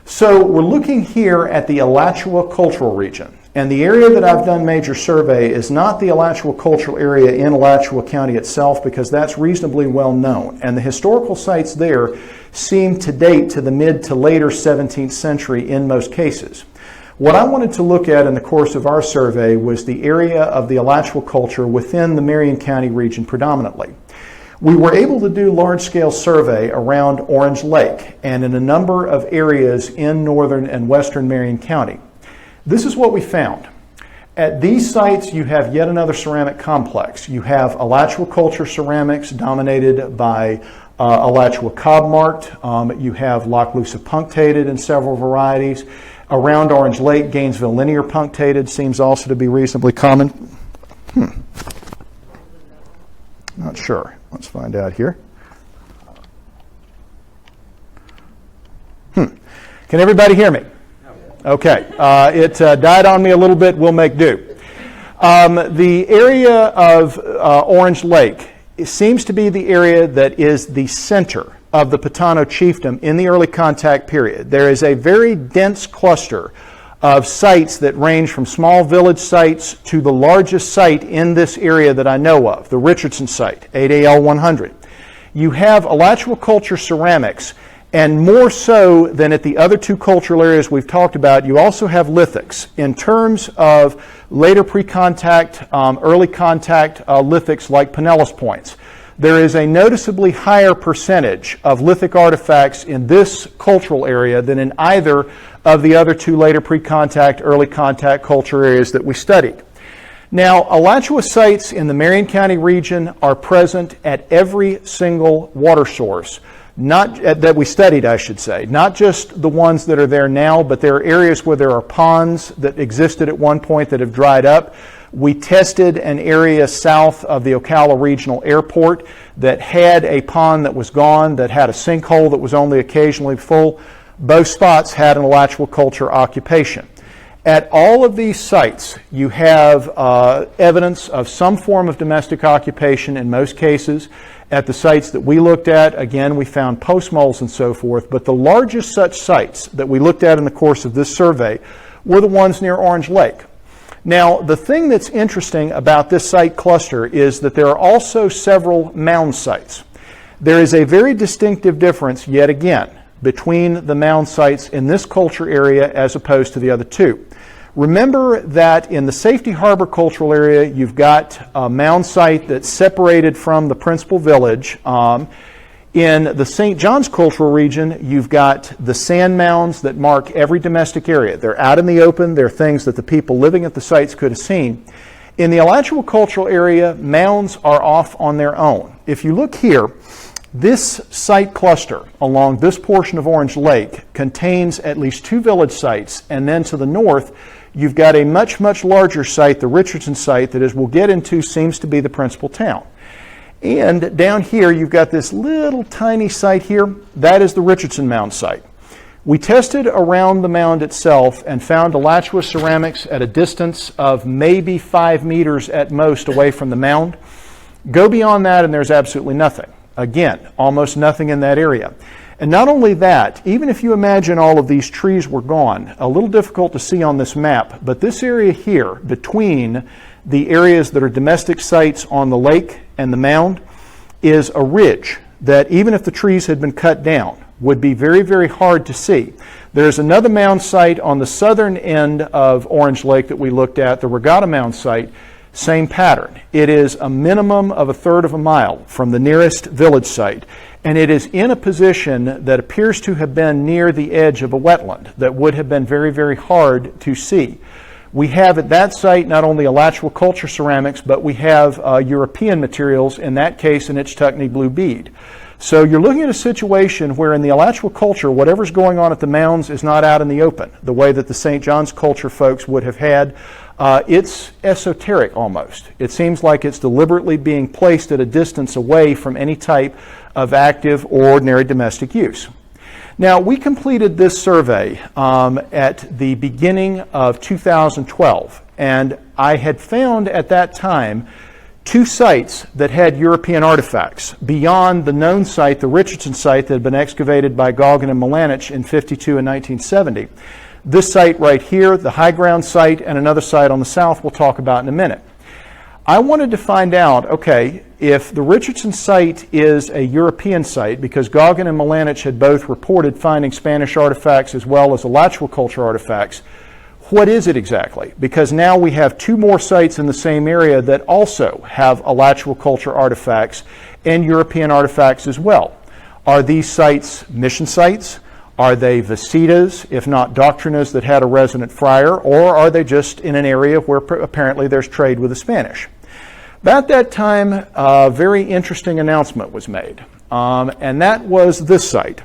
So we're looking here at the Alachua cultural region. And the area that I've done major survey is not the Alachua cultural area in Alachua County itself, because that's reasonably well known. And the historical sites there seem to date to the mid to later 17th century in most cases. What I wanted to look at in the course of our survey was the area of the Alachua culture within the Marion County region predominantly. We were able to do large-scale survey around Orange Lake and in a number of areas in northern and western Marion County. This is what we found. At these sites, you have yet another ceramic complex. You have Alachua culture ceramics dominated by Alachua cob-marked. You have Lochloosa punctated in several varieties. Around Orange Lake, Gainesville linear punctated seems also to be reasonably common. Not sure. Let's find out here. Can everybody hear me? Okay. It died on me a little bit. We'll make do. The area of Orange Lake, it seems to be the area that is the center of the Potano chiefdom in the early contact period. There is a very dense cluster of sites that range from small village sites to the largest site in this area that I know of, the Richardson Site, 8AL 100. You have Alachua culture ceramics, and more so than at the other two cultural areas we've talked about, you also have lithics. In terms of later pre-contact, early contact lithics like Pinellas points, there is a noticeably higher percentage of lithic artifacts in this cultural area than in either of the other two later pre-contact, early contact culture areas that we studied. Now, Alachua sites in the Marion County region are present at every single water source, that we studied, I should say, not just the ones that are there now, but there are areas where there are ponds that existed at one point that have dried up. We tested an area south of the Ocala Regional Airport that had a pond that was gone, that had a sinkhole that was only occasionally full. Both spots had an Alachua culture occupation. At all of these sites, you have evidence of some form of domestic occupation in most cases. At the sites that we looked at, again, we found postmoles and so forth, but the largest such sites that we looked at in the course of this survey were the ones near Orange Lake. Now, the thing that's interesting about this site cluster is that there are also several mound sites. There is a very distinctive difference, yet again, between the mound sites in this culture area as opposed to the other two. Remember that in the Safety Harbor cultural area, you've got a mound site that's separated from the principal village. In the St. John's cultural region, you've got the sand mounds that mark every domestic area. They're out in the open. They're things that the people living at the sites could have seen. In the Alachua cultural area, mounds are off on their own. If you look here, this site cluster along this portion of Orange Lake contains at least two village sites, and then to the north, you've got a much, much larger site, the Richardson Site, that, as we'll get into, seems to be the principal town. And down here, you've got this little tiny site here. That is the Richardson Mound site. We tested around the mound itself and found Alachua ceramics at a distance of maybe 5 meters at most away from the mound. Go beyond that and there's absolutely nothing. Again, almost nothing in that area. And not only that, even if you imagine all of these trees were gone, a little difficult to see on this map, but this area here between the areas that are domestic sites on the lake and the mound is a ridge that, even if the trees had been cut down, would be very, very hard to see. There's another mound site on the southern end of Orange Lake that we looked at, the Regatta Mound site. Same pattern. It is a minimum of 1/3 of a mile from the nearest village site, and it is in a position that appears to have been near the edge of a wetland that would have been very, very hard to see. We have at that site not only Alachua culture ceramics, but we have European materials, in that case an Ichtuckney blue bead. So you're looking at a situation where in the Alachua culture, whatever's going on at the mounds is not out in the open, the way that the St. John's culture folks would have had. It's esoteric almost. It seems like it's deliberately being placed at a distance away from any type of active or ordinary domestic use. Now, we completed this survey at the beginning of 2012, and I had found at that time two sites that had European artifacts beyond the known site, the Richardson site, that had been excavated by Goggin and Milanich in 52 and 1970. This site right here, the high ground site, and another site on the south we'll talk about in a minute. I wanted to find out, okay, if the Richardson site is a European site, because Goggin and Milanich had both reported finding Spanish artifacts as well as Alachua culture artifacts, what is it exactly? Because now we have two more sites in the same area that also have Alachua culture artifacts and European artifacts as well. Are these sites mission sites? Are they visitas, if not doctrinas that had a resident friar, or are they just in an area where apparently there's trade with the Spanish? About that time, a very interesting announcement was made, and that was this site.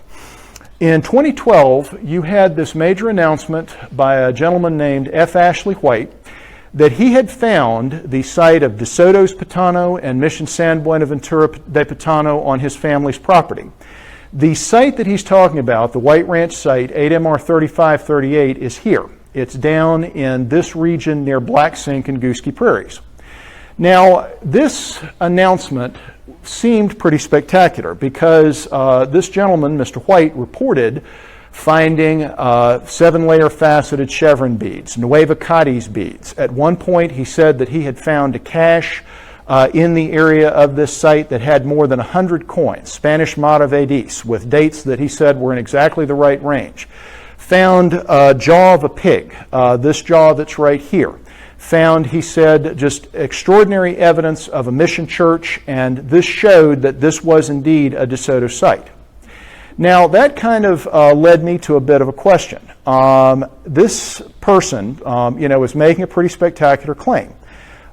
In 2012, you had this major announcement by a gentleman named F. Ashley White that he had found the site of De Soto's Potano and Mission San Buenaventura de Potano on his family's property. The site that he's talking about, the White Ranch site, 8MR 3538, is here. It's down in this region near Black Sink and Gooski Prairies. Now, this announcement seemed pretty spectacular because this gentleman, Mr. White, reported finding 7-layer faceted chevron beads, Nueva Cadiz beads. At one point, he said that he had found a cache in the area of this site that had more than 100 coins, Spanish maravedis, with dates that he said were in exactly the right range. Found a jaw of a pig, this jaw that's right here. Found, he said, just extraordinary evidence of a mission church, and this showed that this was indeed a De Soto site. Now, that kind of led me to a bit of a question. This person, is making a pretty spectacular claim.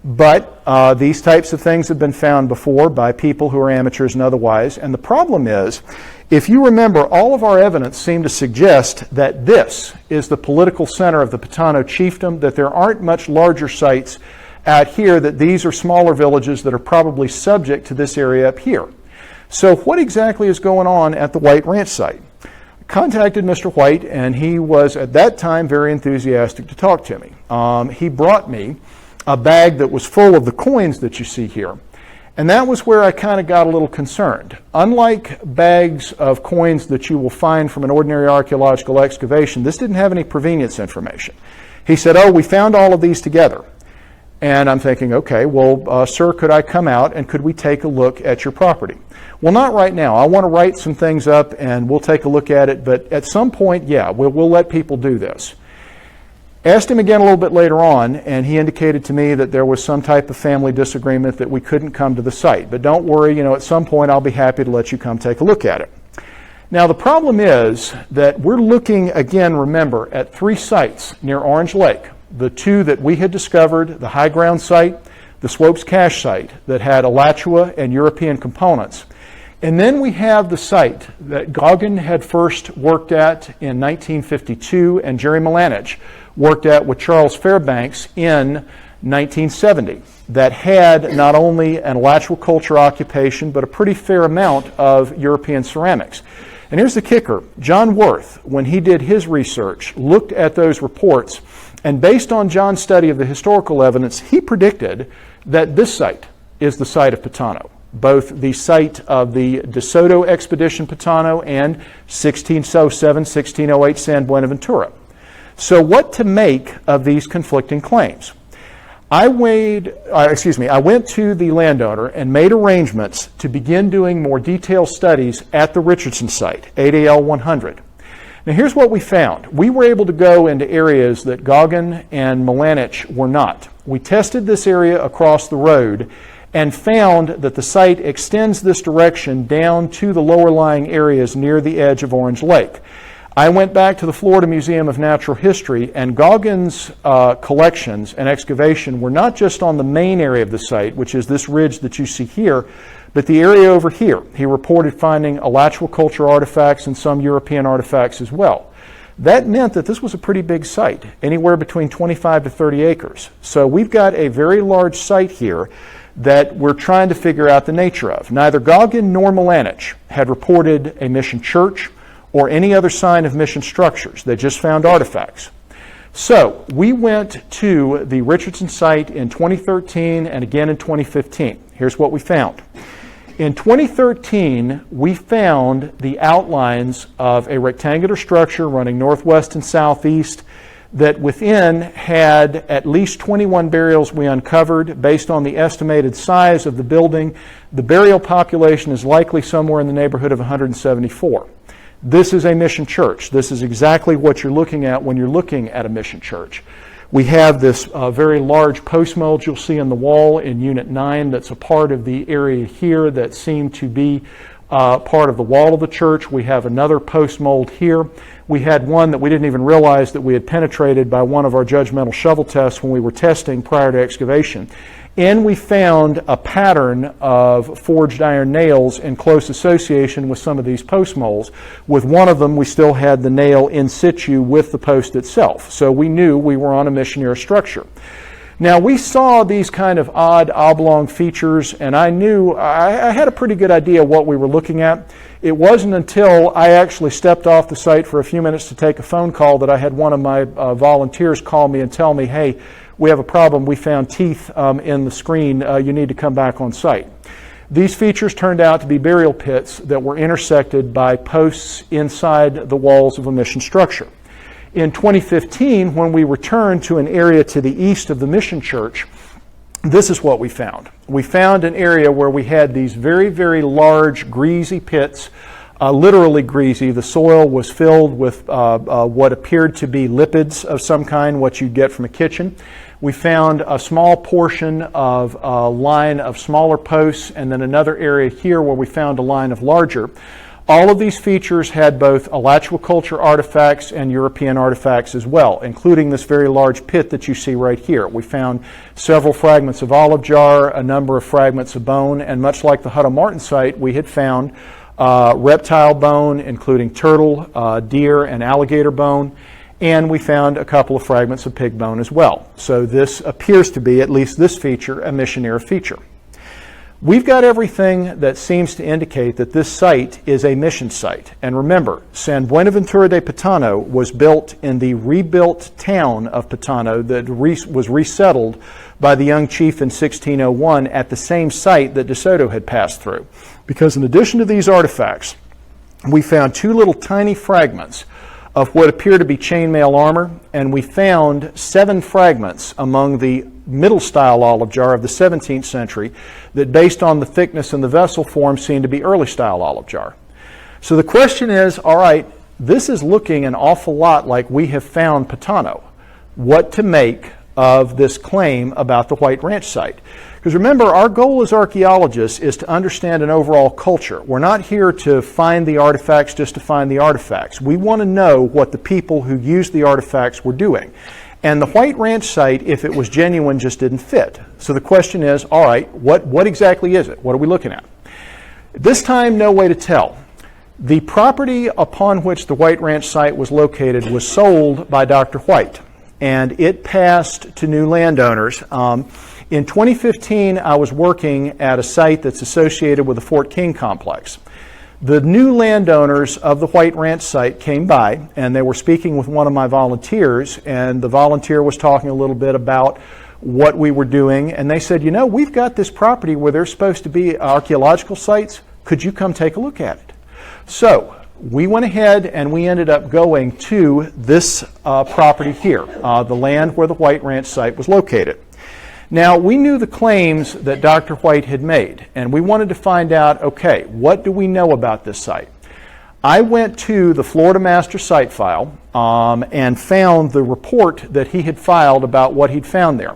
But these types of things have been found before by people who are amateurs and otherwise. And the problem is, if you remember, all of our evidence seemed to suggest that this is the political center of the Potano chiefdom, that there aren't much larger sites out here, that these are smaller villages that are probably subject to this area up here. So what exactly is going on at the White Ranch site? I contacted Mr. White, and he was at that time very enthusiastic to talk to me. He brought me a bag that was full of the coins that you see here. And that was where I kind of got a little concerned. Unlike bags of coins that you will find from an ordinary archaeological excavation, this didn't have any provenience information. He said, "Oh, we found all of these together." And I'm thinking, okay, well, sir, could I come out and could we take a look at your property? Well, not right now. I want to write some things up and we'll take a look at it, but at some point, yeah, we'll let people do this. Asked him again a little bit later on, and he indicated to me that there was some type of family disagreement that we couldn't come to the site. But don't worry, at some point I'll be happy to let you come take a look at it. Now, the problem is that we're looking, again, remember, at 3 sites near Orange Lake. The 2 that we had discovered, the high ground site, the Swopes Cache site that had Alachua and European components. And then we have the site that Goggin had first worked at in 1952 and Jerry Milanich worked at with Charles Fairbanks in 1970 that had not only an Alachua culture occupation but a pretty fair amount of European ceramics. And here's the kicker. John Worth, when he did his research, looked at those reports, and based on John's study of the historical evidence, he predicted that this site is the site of Potano, both the site of the De Soto expedition Potano and 1607, 1608 San Buenaventura. So what to make of these conflicting claims? I went to the landowner and made arrangements to begin doing more detailed studies at the Richardson Site, 8AL 100. Now here's what we found. We were able to go into areas that Goggin and Milanich were not. We tested this area across the road and found that the site extends this direction down to the lower lying areas near the edge of Orange Lake. I went back to the Florida Museum of Natural History, and Goggin's collections and excavation were not just on the main area of the site, which is this ridge that you see here, but the area over here. He reported finding Alachua culture artifacts and some European artifacts as well. That meant that this was a pretty big site, anywhere between 25 to 30 acres. So we've got a very large site here that we're trying to figure out the nature of. Neither Goggin nor Milanich had reported a mission church or any other sign of mission structures. They just found artifacts. So we went to the Richardson site in 2013 and again in 2015. Here's what we found. In 2013, we found the outlines of a rectangular structure running northwest and southeast that within had at least 21 burials we uncovered. Based on the estimated size of the building, the burial population is likely somewhere in the neighborhood of 174. This is a mission church. This is exactly what you're looking at when you're looking at a mission church. We have this very large post mold you'll see on the wall in Unit 9 that's a part of the area here that seemed to be part of the wall of the church. We have another post mold here. We had one that we didn't even realize that we had penetrated by one of our judgmental shovel tests when we were testing prior to excavation. And we found a pattern of forged iron nails in close association with some of these post molds. With one of them, we still had the nail in situ with the post itself. So we knew we were on a missionary structure. Now, we saw these kind of odd oblong features, and I knew I had a pretty good idea what we were looking at. It wasn't until I actually stepped off the site for a few minutes to take a phone call that I had one of my volunteers call me and tell me, hey, we have a problem. We found teeth in the screen. You need to come back on site. These features turned out to be burial pits that were intersected by posts inside the walls of a mission structure. In 2015, when we returned to an area to the east of the mission church, this is what we found. We found an area where we had these very, very large, greasy pits, literally greasy. The soil was filled with what appeared to be lipids of some kind, what you'd get from a kitchen. We found a small portion of a line of smaller posts, and then another area here where we found a line of larger. All of these features had both alachua culture artifacts and European artifacts as well, including this very large pit that you see right here. We found several fragments of olive jar, a number of fragments of bone, and much like the Hutto Martin site, we had found reptile bone, including turtle, deer, and alligator bone, and we found a couple of fragments of pig bone as well. So this appears to be, at least this feature, a mission era feature. We've got everything that seems to indicate that this site is a mission site. And remember, San Buenaventura de Potano was built in the rebuilt town of Potano that was resettled by the young chief in 1601 at the same site that De Soto had passed through. Because in addition to these artifacts, we found two little tiny fragments of what appear to be chainmail armor, and we found 7 fragments among the middle style olive jar of the 17th century that, based on the thickness and the vessel form, seem to be early style olive jar. So the question is, all right, this is looking an awful lot like we have found Potano. What to make of this claim about the White Ranch site? Because remember, our goal as archaeologists is to understand an overall culture. We're not here to find the artifacts just to find the artifacts. We want to know what the people who used the artifacts were doing. And the White Ranch site, if it was genuine, just didn't fit. So the question is, all right, what exactly is it? What are we looking at? This time, no way to tell. The property upon which the White Ranch site was located was sold by Dr. White, and it passed to new landowners. In 2015, I was working at a site that's associated with the Fort King complex. The new landowners of the White Ranch site came by, and they were speaking with one of my volunteers, and the volunteer was talking a little bit about what we were doing, and they said, you know, we've got this property where there's supposed to be archaeological sites. Could you come take a look at it? So we went ahead and we ended up going to this property here, the land where the White Ranch site was located. Now, we knew the claims that Dr. White had made, and we wanted to find out, okay, what do we know about this site? I went to the Florida Master Site File and found the report that he had filed about what he'd found there.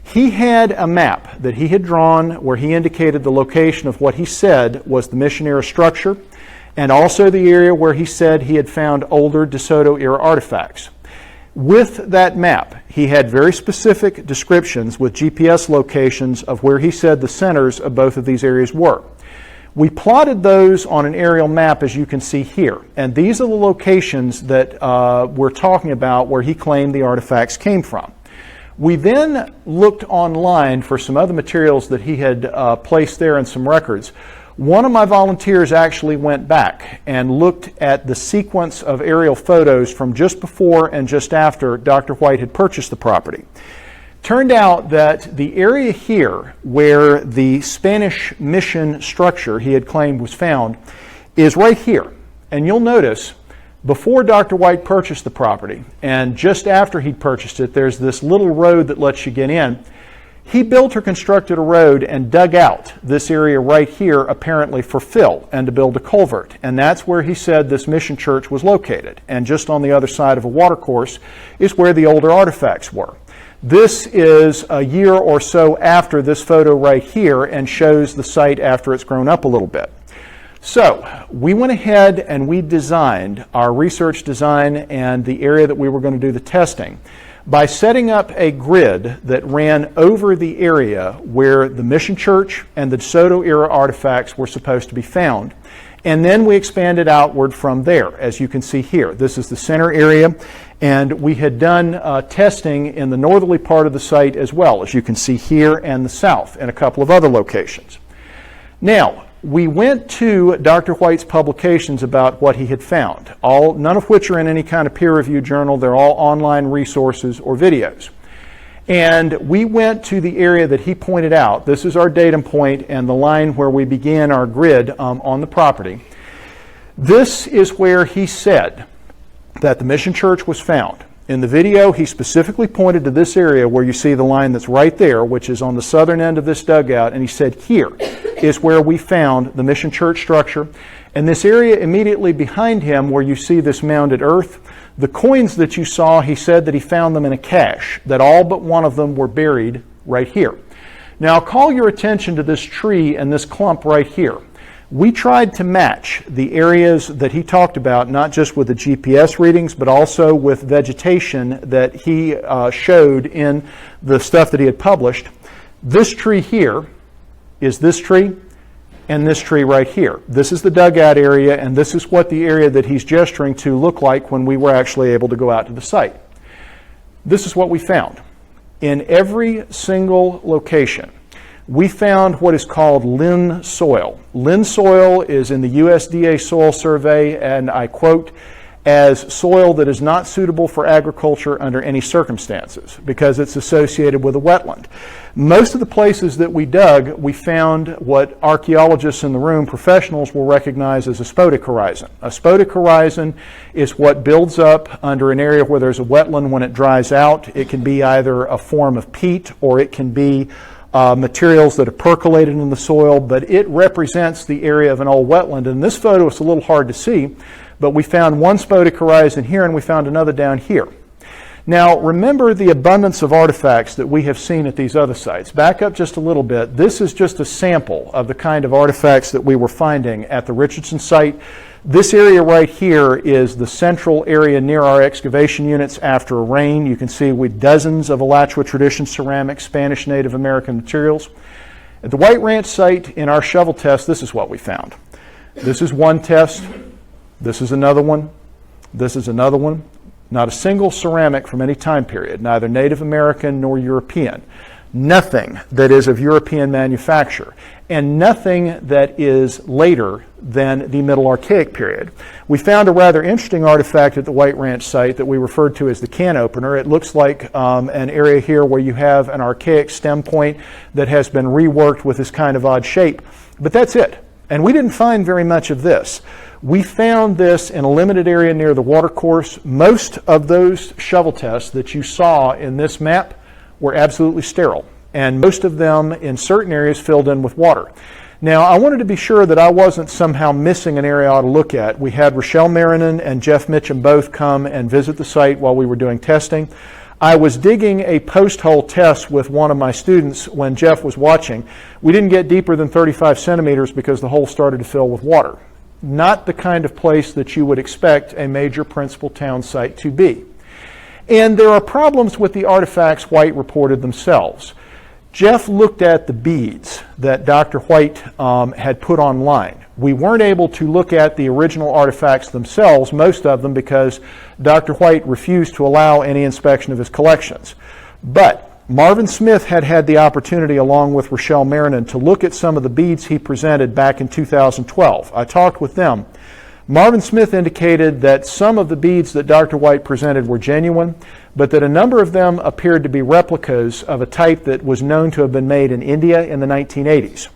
He had a map that he had drawn where he indicated the location of what he said was the Mission era structure, and also the area where he said he had found older De Soto era artifacts. With that map, he had very specific descriptions with GPS locations of where he said the centers of both of these areas were. We plotted those on an aerial map, as you can see here, and these are the locations that we're talking about where he claimed the artifacts came from. We then looked online for some other materials that he had placed there and some records. One of my volunteers actually went back and looked at the sequence of aerial photos from just before and just after Dr. White had purchased the property. Turned out that the area here where the Spanish mission structure he had claimed was found is right here. And you'll notice before Dr. White purchased the property and just after he'd purchased it, there's this little road that lets you get in. He built or constructed a road and dug out this area right here, apparently for fill and to build a culvert. And that's where he said this mission church was located. And just on the other side of a watercourse is where the older artifacts were. This is a year or so after this photo right here and shows the site after it's grown up a little bit. So we went ahead and we designed our research design and the area that we were going to do the testing by setting up a grid that ran over the area where the mission church and the De Soto era artifacts were supposed to be found. And then we expanded outward from there, as you can see here. This is the center area, and we had done testing in the northerly part of the site as well, as you can see here, and the south, and a couple of other locations. Now, we went to Dr. White's publications about what he had found, none of which are in any kind of peer-reviewed journal. They're all online resources or videos. And we went to the area that he pointed out. This is our datum point and the line where we began our grid on the property. This is where he said that the mission church was found. In the video, he specifically pointed to this area where you see the line that's right there, which is on the southern end of this dugout, and he said, here is where we found the mission church structure. And this area immediately behind him where you see this mounded earth, the coins that you saw, he said that he found them in a cache, that all but one of them were buried right here. Now, I'll call your attention to this tree and this clump right here. We tried to match the areas that he talked about, not just with the GPS readings, but also with vegetation that he showed in the stuff that he had published. This tree here is this tree and this tree right here. This is the dugout area, and this is what the area that he's gesturing to looked like when we were actually able to go out to the site. This is what we found. In every single location, we found what is called Linn soil. Linn soil is in the USDA soil survey, and I quote, as soil that is not suitable for agriculture under any circumstances because it's associated with a wetland. Most of the places that we dug, we found what archaeologists in the room, professionals, will recognize as a spodic horizon. A spodic horizon is what builds up under an area where there's a wetland when it dries out. It can be either a form of peat or it can be materials that have percolated in the soil, but it represents the area of an old wetland. In this photo, it's a little hard to see, but we found one spodic horizon here and we found another down here. Now, remember the abundance of artifacts that we have seen at these other sites. Back up just a little bit. This is just a sample of the kind of artifacts that we were finding at the Richardson site. This area right here is the central area near our excavation units after a rain. You can see with dozens of Alachua tradition ceramics, Spanish Native American materials. At the White Ranch site in our shovel test, this is what we found. This is one test. This is another one. This is another one. Not a single ceramic from any time period, neither Native American nor European. Nothing that is of European manufacture, and nothing that is later than the Middle Archaic period. We found a rather interesting artifact at the White Ranch site that we referred to as the can opener. It looks like an area here where you have an archaic stem point that has been reworked with this kind of odd shape. But that's it. And we didn't find very much of this. We found this in a limited area near the watercourse. Most of those shovel tests that you saw in this map were absolutely sterile, and most of them in certain areas filled in with water. Now, I wanted to be sure that I wasn't somehow missing an area I ought to look at. We had Rochelle Marion and Jeff Mitchum both come and visit the site while we were doing testing. I was digging a post-hole test with one of my students when Jeff was watching. We didn't get deeper than 35 centimeters because the hole started to fill with water. Not the kind of place that you would expect a major principal town site to be. And there are problems with the artifacts White reported themselves. Jeff looked at the beads that Dr. White had put online. We weren't able to look at the original artifacts themselves, most of them because Dr. White refused to allow any inspection of his collections. But Marvin Smith had the opportunity, along with Rochelle Marion, to look at some of the beads he presented back in 2012. I talked with them. Marvin Smith indicated that some of the beads that Dr. White presented were genuine, but that a number of them appeared to be replicas of a type that was known to have been made in India in the 1980s.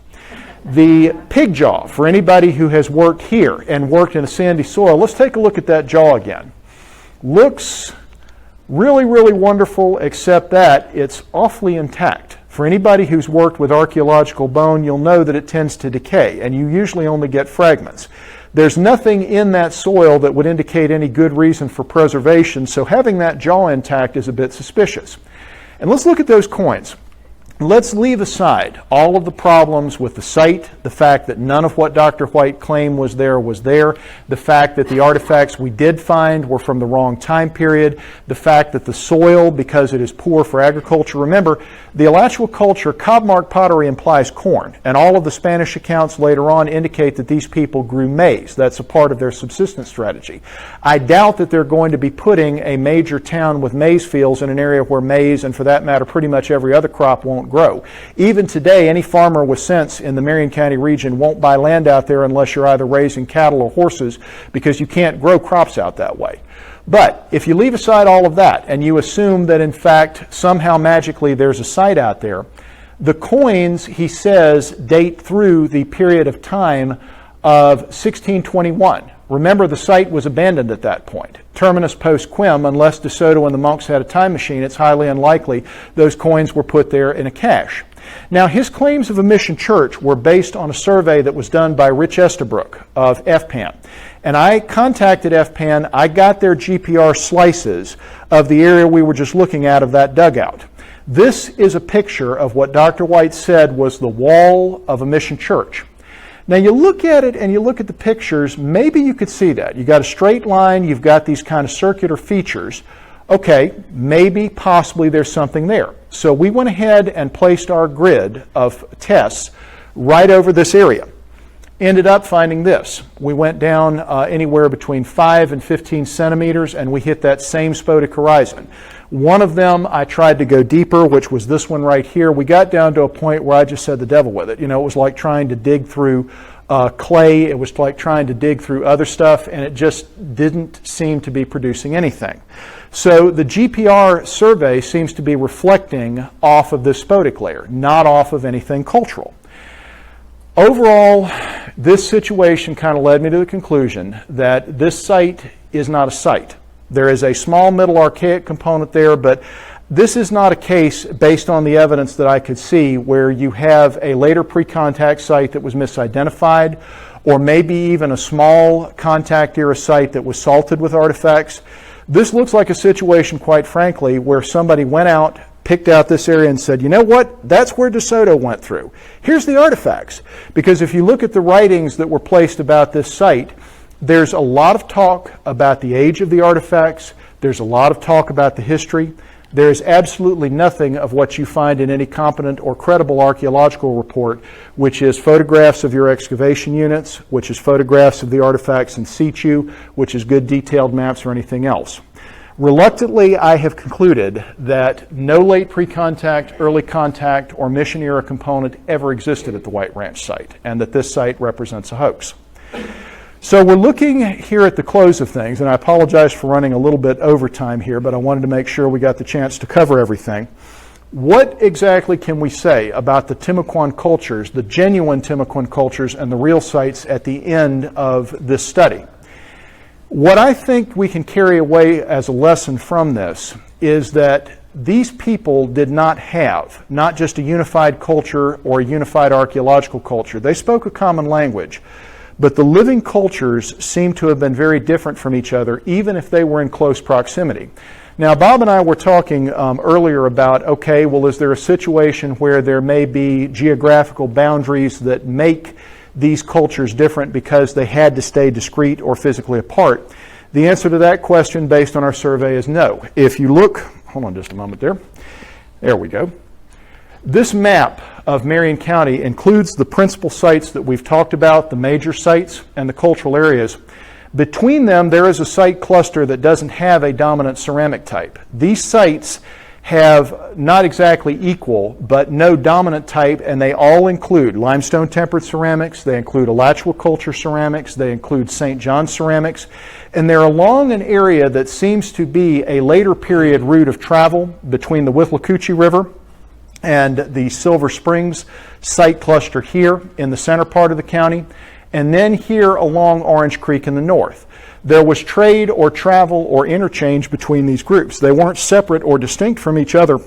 The pig jaw, for anybody who has worked here and worked in a sandy soil, let's take a look at that jaw again. Looks really, really wonderful, except that it's awfully intact. For anybody who's worked with archaeological bone, you'll know that it tends to decay, and you usually only get fragments. There's nothing in that soil that would indicate any good reason for preservation, so having that jaw intact is a bit suspicious. And let's look at those coins. Let's leave aside all of the problems with the site, the fact that none of what Dr. White claimed was there, the fact that the artifacts we did find were from the wrong time period, the fact that the soil, because it is poor for agriculture. Remember, the Alachua culture, cob-marked pottery implies corn, and all of the Spanish accounts later on indicate that these people grew maize. That's a part of their subsistence strategy. I doubt that they're going to be putting a major town with maize fields in an area where maize, and for that matter, pretty much every other crop won't grow. Even today, any farmer with sense in the Marion County region won't buy land out there unless you're either raising cattle or horses, because you can't grow crops out that way. But if you leave aside all of that and you assume that in fact somehow magically there's a site out there, the coins, he says, date through the period of time of 1621. Remember, the site was abandoned at that point. Terminus post quem, unless De Soto and the monks had a time machine, it's highly unlikely those coins were put there in a cache. Now, his claims of a mission church were based on a survey that was done by Rich Estabrook of FPAN. And I contacted FPAN. I got their GPR slices of the area we were just looking at of that dugout. This is a picture of what Dr. White said was the wall of a mission church. Now you look at it and you look at the pictures, maybe you could see that. You've got a straight line, you've got these kind of circular features. Okay, maybe, possibly there's something there. So we went ahead and placed our grid of tests right over this area. Ended up finding this. We went down anywhere between 5 and 15 centimeters and we hit that same spodec horizon. One of them I tried to go deeper, which was this one right here. We got down to a point where I just said the devil with it. You know, it was like trying to dig through clay. It was like trying to dig through other stuff, and it just didn't seem to be producing anything. So the GPR survey seems to be reflecting off of this spodec layer, not off of anything cultural. Overall, this situation kind of led me to the conclusion that this site is not a site. There is a small middle archaic component there, but this is not a case based on the evidence that I could see where you have a later pre-contact site that was misidentified, or maybe even a small contact era site that was salted with artifacts. This looks like a situation, quite frankly, where somebody went out, picked out this area and said, you know what, that's where De Soto went through. Here's the artifacts. Because if you look at the writings that were placed about this site, there's a lot of talk about the age of the artifacts. There's a lot of talk about the history. There's absolutely nothing of what you find in any competent or credible archaeological report, which is photographs of your excavation units, which is photographs of the artifacts in situ, which is good detailed maps or anything else. Reluctantly, I have concluded that no late pre-contact, early contact, or mission era component ever existed at the White Ranch site, and that this site represents a hoax. So we're looking here at the close of things, and I apologize for running a little bit over time here, but I wanted to make sure we got the chance to cover everything. What exactly can we say about the Timucuan cultures, the genuine Timucuan cultures, and the real sites at the end of this study? What I think we can carry away as a lesson from this is that these people did not have not just a unified culture or a unified archaeological culture. They spoke a common language. But the living cultures seem to have been very different from each other, even if they were in close proximity. Now, Bob and I were talking earlier about, okay, well, is there a situation where there may be geographical boundaries that make these cultures different because they had to stay discrete or physically apart? The answer to that question, based on our survey, is no. If you look, hold on just a moment there. There we go. This map of Marion County includes the principal sites that we've talked about, the major sites, and the cultural areas. Between them, there is a site cluster that doesn't have a dominant ceramic type. These sites have not exactly equal, but no dominant type, and they all include limestone tempered ceramics, they include Alachua culture ceramics, they include St. John ceramics, and they're along an area that seems to be a later period route of travel between the Withlacoochee River and the Silver Springs site cluster here in the center part of the county, and then here along Orange Creek in the north. There was trade or travel or interchange between these groups. They weren't separate or distinct from each other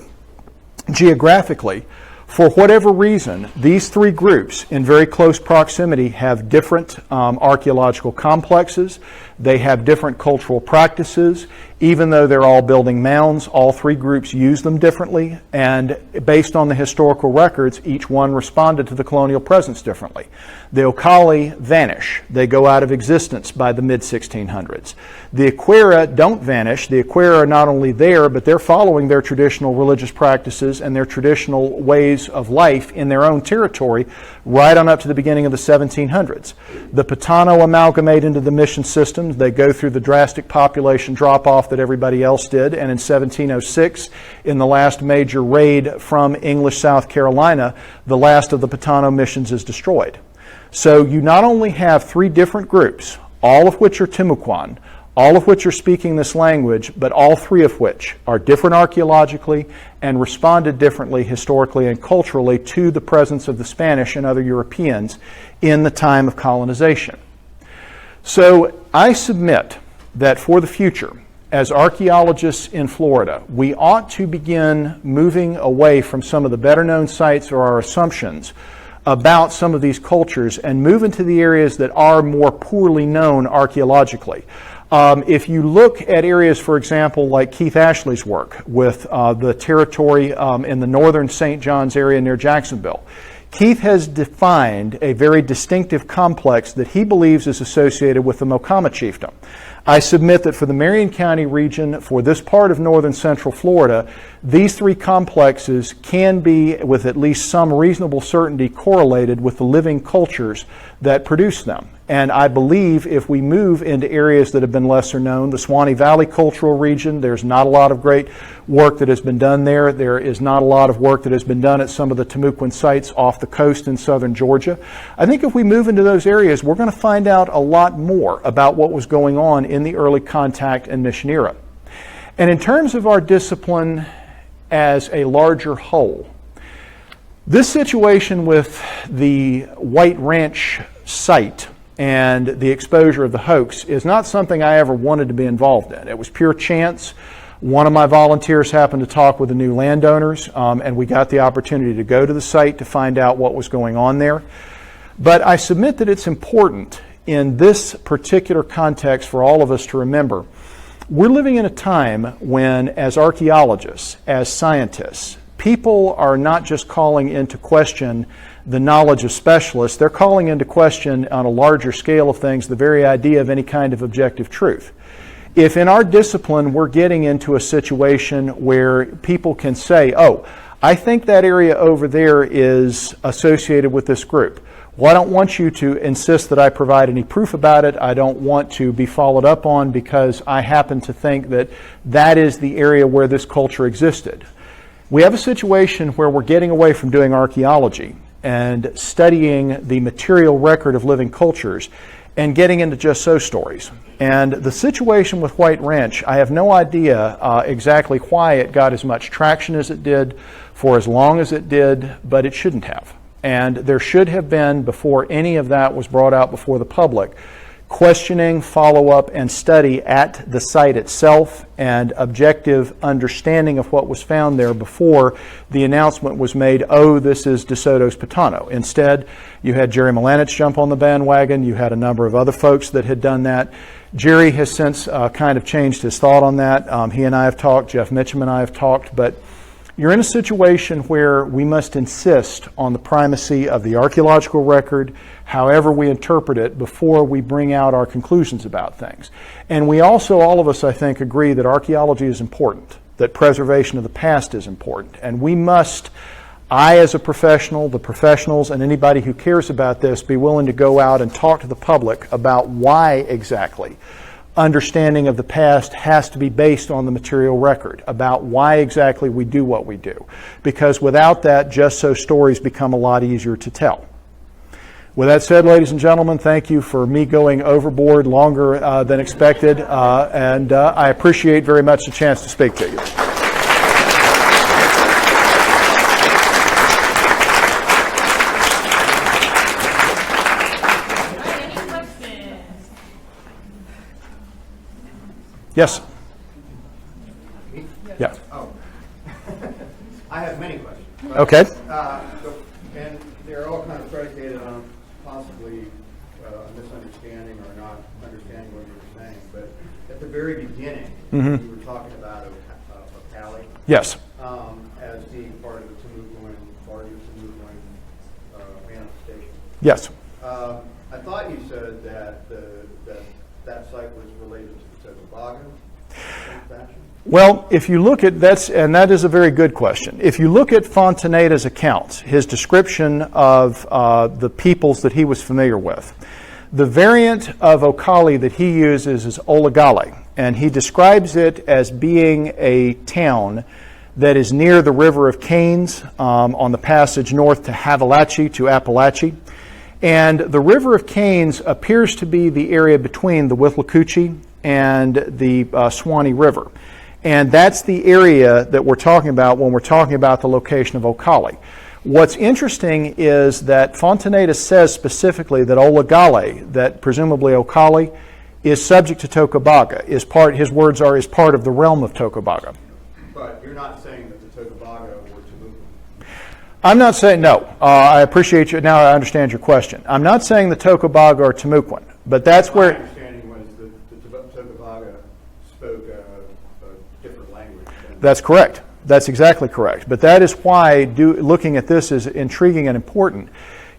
geographically. For whatever reason, these three groups in very close proximity have different archaeological complexes. They have different cultural practices. Even though they're all building mounds, all three groups use them differently. And based on the historical records, each one responded to the colonial presence differently. The Ocale vanish. They go out of existence by the mid-1600s. The Acuera don't vanish. The Acuera are not only there, but they're following their traditional religious practices and their traditional ways of life in their own territory right on up to the beginning of the 1700s. The Potano amalgamate into the mission systems. They go through the drastic population drop-off that everybody else did, and in 1706, in the last major raid from English South Carolina, the last of the Potano missions is destroyed. So you not only have three different groups, all of which are Timucuan, all of which are speaking this language, but all three of which are different archaeologically and responded differently historically and culturally to the presence of the Spanish and other Europeans in the time of colonization. So I submit that for the future, as archaeologists in Florida, we ought to begin moving away from some of the better known sites or our assumptions about some of these cultures and move into the areas that are more poorly known archaeologically. If you look at areas, for example, like Keith Ashley's work with the territory in the northern St. John's area near Jacksonville, Keith has defined a very distinctive complex that he believes is associated with the Mocama chiefdom. I submit that for the Marion County region, for this part of northern central Florida, these three complexes can be, with at least some reasonable certainty, correlated with the living cultures that produce them. And I believe if we move into areas that have been lesser known, the Swanee Valley cultural region, there's not a lot of great work that has been done there. There is not a lot of work that has been done at some of the Timucuan sites off the coast in southern Georgia. I think if we move into those areas, we're going to find out a lot more about what was going on in the early contact and mission era. And in terms of our discipline as a larger whole, this situation with the White Ranch site and the exposure of the hoax is not something I ever wanted to be involved in. It was pure chance. One of my volunteers happened to talk with the new landowners, and we got the opportunity to go to the site to find out what was going on there. But I submit that it's important in this particular context for all of us to remember, we're living in a time when, as archaeologists, as scientists, people are not just calling into question the knowledge of specialists, they're calling into question on a larger scale of things the very idea of any kind of objective truth. If in our discipline we're getting into a situation where people can say, oh, I think that area over there is associated with this group. Well, I don't want you to insist that I provide any proof about it. I don't want to be followed up on because I happen to think that that is the area where this culture existed. We have a situation where we're getting away from doing archaeology and studying the material record of living cultures and getting into just so stories. And the situation with White Ranch, I have no idea exactly why it got as much traction as it did for as long as it did, but it shouldn't have. And there should have been, before any of that was brought out before the public, questioning, follow-up, and study at the site itself and objective understanding of what was found there before the announcement was made, oh, this is De Soto's Potano. Instead, you had Jerry Milanich jump on the bandwagon. You had a number of other folks that had done that. Jerry has since kind of changed his thought on that. He and I have talked, Jeff Mitchum and I have talked, but you're in a situation where we must insist on the primacy of the archaeological record, however we interpret it, before we bring out our conclusions about things. And we also, all of us, I think, agree that archaeology is important, that preservation of the past is important. And we must, I as a professional, the professionals, and anybody who cares about this, be willing to go out and talk to the public about why exactly understanding of the past has to be based on the material record, about why exactly we do what we do. Because without that, just so stories become a lot easier to tell. With that said, ladies and gentlemen, thank you for me going overboard longer than expected, and I appreciate very much the chance to speak to you. Yes. Yeah.
Oh, I have many questions.
Okay.
And they're all kind of predicated on possibly a misunderstanding or not understanding what you were saying. But at the very beginning, you were talking about Ocale.
Yes.
As being part of the Timucuan, manifestation.
Yes.
I thought you said that that site was related to the Toboggan fashion.
Well, if you look at that is a very good question. If you look at Fontanetta's accounts, his description of the peoples that he was familiar with, the variant of Ocala that he uses is Oligale, and he describes it as being a town that is near the River of Canes on the passage north to Appalachia. And the River of Canes appears to be the area between the Withlacoochee and the Swanee River. And that's the area that we're talking about when we're talking about the location of Ocala. What's interesting is that Fontaneda says specifically that Olagale, that presumably Ocala, is subject to Tocobaga, his words are, is part of the realm of Tocobaga.
But you're not saying that the Tocobaga were Timucuan?
I'm not saying, no. I appreciate you. Now I understand your question. I'm not saying the Tocobaga are Timucuan, but that's where...
My understanding was that the Tocobaga spoke a different language.
That's correct. That's exactly correct. But that is why looking at this is intriguing and important.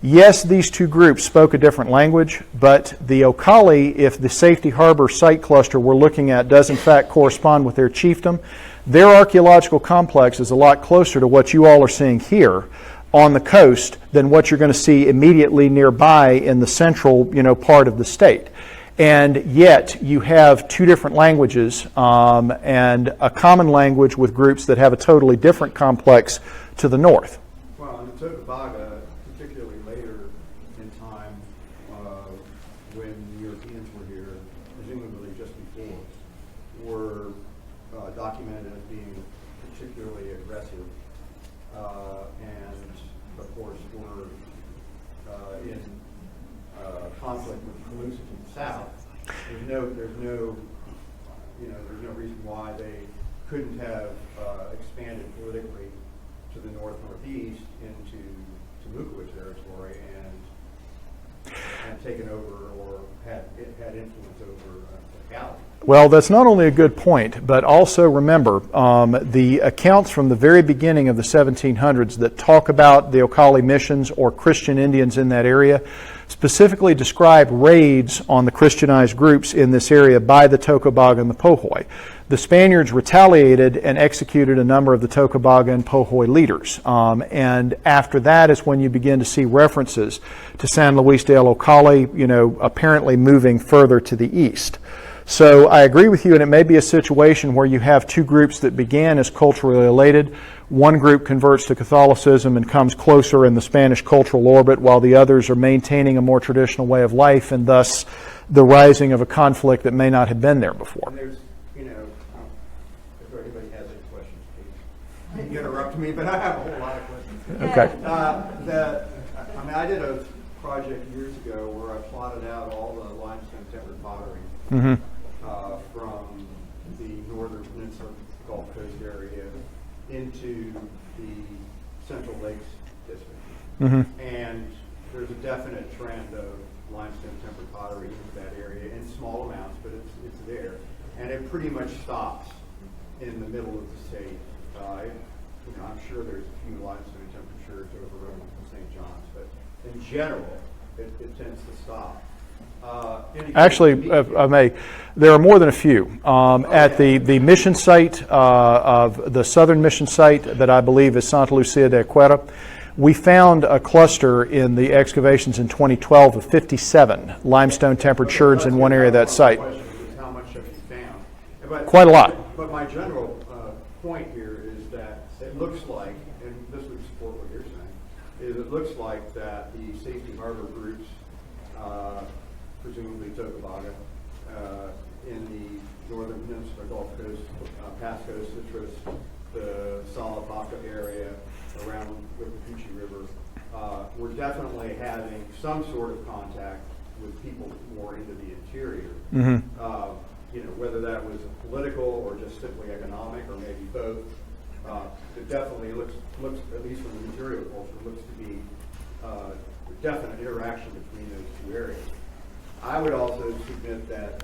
Yes, these two groups spoke a different language, but the Ocala, if the Safety Harbor site cluster we're looking at does in fact correspond with their chiefdom, their archaeological complex is a lot closer to what you all are seeing here on the coast than what you're going to see immediately nearby in the central, part of the state. And yet you have two different languages and a common language with groups that have a totally different complex to the north.
Well, in the Tocobaga, particularly later in time, when Europeans were here, presumably just before, were documented as being particularly aggressive, and of course were in conflict with Calusa to the south. There's no reason why they couldn't have expanded politically to the northeast into Timucua territory and taken over or had influence over Ocala.
Well, that's not only a good point, but also remember the accounts from the very beginning of the 1700s that talk about the Ocala missions or Christian Indians in that area specifically describe raids on the Christianized groups in this area by the Tocobaga and the Pohoy. The Spaniards retaliated and executed a number of the Tocobaga and Pohoy leaders. And after that is when you begin to see references to San Luis del Ocala, apparently moving further to the east. So I agree with you, and it may be a situation where you have two groups that began as culturally related. One group converts to Catholicism and comes closer in the Spanish cultural orbit, while the others are maintaining a more traditional way of life, and thus the rising of a conflict that may not have been there before.
And there's, if anybody has any questions, please interrupt me, but I have a whole lot of questions.
Okay.
I did a project years ago where I plotted out all the limestone tempered pottery.
Mm-hmm.
From the northern peninsula Gulf Coast area into the Central Lakes district.
Mm-hmm.
And there's a definite trend of limestone tempered pottery into that area in small amounts, but it's there. And it pretty much stops in the middle of the state. I'm sure there's a few limestone tempered churches over in St. John's, but in general, it tends to stop.
Actually, I may, there are more than a few. At the mission site of the southern mission site that I believe is Santa Lucia de Acuera, we found a cluster in the excavations in 2012 of 57 limestone tempered sherds in one area of that site.
How much have you found?
Quite a lot.
But my general point here is that it looks like, and this would support what you're saying, is it looks like that the Safety Harbor groups, presumably Tocobaga, in the northern peninsula Gulf Coast, Pasco, Citrus, the Salapaca area around the Withlacoochee River, we're definitely having some sort of contact with people more into the interior.
Mm-hmm.
Whether that was political or just simply economic or maybe both. It definitely looks, at least from the material culture, looks to be a definite interaction between those two areas. I would also submit that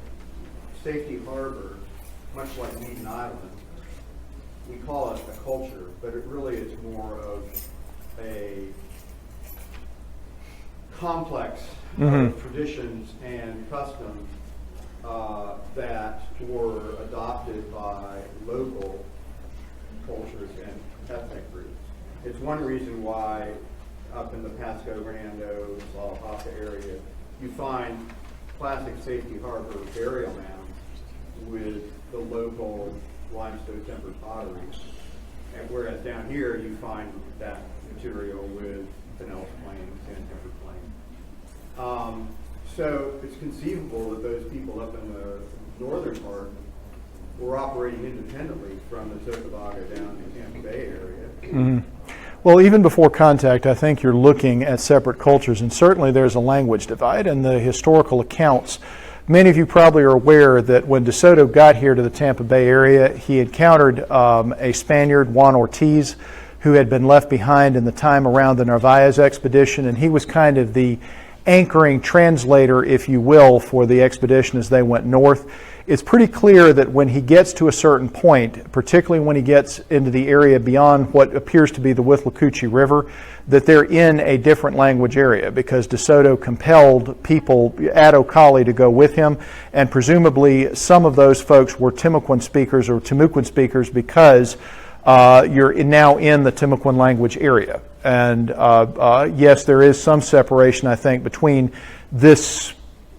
Safety Harbor, much like Meaden Island, we call it a culture, but it really is more of a complex of traditions and customs that were adopted by local cultures and ethnic groups. It's one reason why up in the Pasco, Hernando, Salapaca area, you find classic Safety Harbor burial mounds with the local limestone tempered pottery. And whereas down here you find that material with Pinellas Plain, sand tempered plain. So it's conceivable that those people up in the northern part were operating independently from the Ocklawaha down to Tampa Bay area.
Mm-hmm. Well, even before contact, I think you're looking at separate cultures, and certainly there's a language divide in the historical accounts. Many of you probably are aware that when De Soto got here to the Tampa Bay area, he encountered a Spaniard, Juan Ortiz, who had been left behind in the time around the Narvaez expedition, and he was kind of the anchoring translator, if you will, for the expedition as they went north. It's pretty clear that when he gets to a certain point, particularly when he gets into the area beyond what appears to be the Withlacoochee River, that they're in a different language area because De Soto compelled people at Ocala to go with him, and presumably some of those folks were Timucuan speakers because you're now in the Timucuan language area. And yes, there is some separation, I think, between this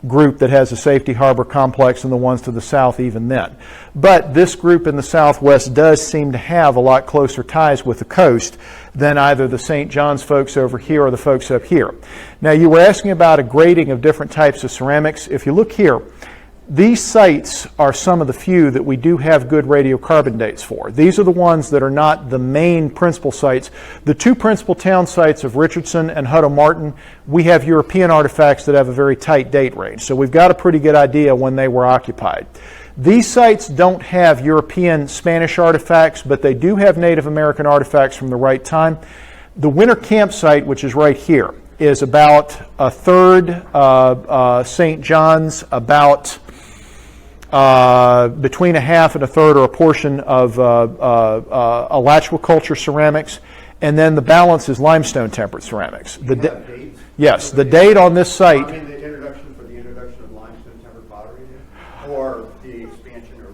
group that has a safety harbor complex and the ones to the south even then. But this group in the southwest does seem to have a lot closer ties with the coast than either the St. John's folks over here or the folks up here. Now, you were asking about a grading of different types of ceramics. If you look here, these sites are some of the few that we do have good radiocarbon dates for. These are the ones that are not the main principal sites. The two principal town sites of Richardson and Hutto Martin, we have European artifacts that have a very tight date range. So we've got a pretty good idea when they were occupied. These sites don't have European Spanish artifacts, but they do have Native American artifacts from the right time. The winter campsite, which is right here, is about a third St. John's, about between a half and a third or a portion of Alachua culture ceramics, and then the balance is limestone tempered ceramics. Yes, the date on this site.
I mean, the introduction of limestone tempered pottery, or the expansion or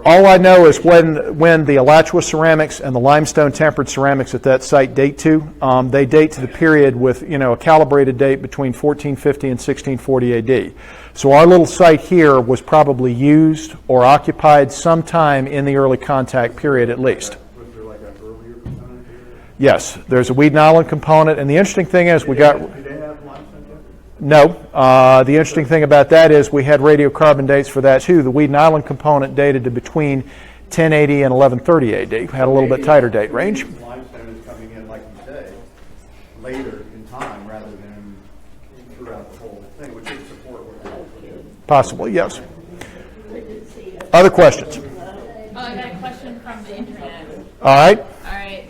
all I know is when the Alachua ceramics and the limestone tempered ceramics at that site date to. They date to the period with a calibrated date between 1450 and 1640 AD. So our little site here was probably used or occupied sometime in the early contact period at least.
Was there like an earlier component here?
Yes, there's a Weed Island component, and the interesting thing is
Do they have limestone tempered?
No. The interesting thing about that is we had radiocarbon dates for that too. The Weed Island component dated to between 1080 and 1130 AD. Had a little bit tighter date range.
Limestone is coming in, like you say, later in time rather than throughout the whole thing, which would support what you're doing.
Possibly, yes. Other questions?
I got a question from the internet.
All right.
All right.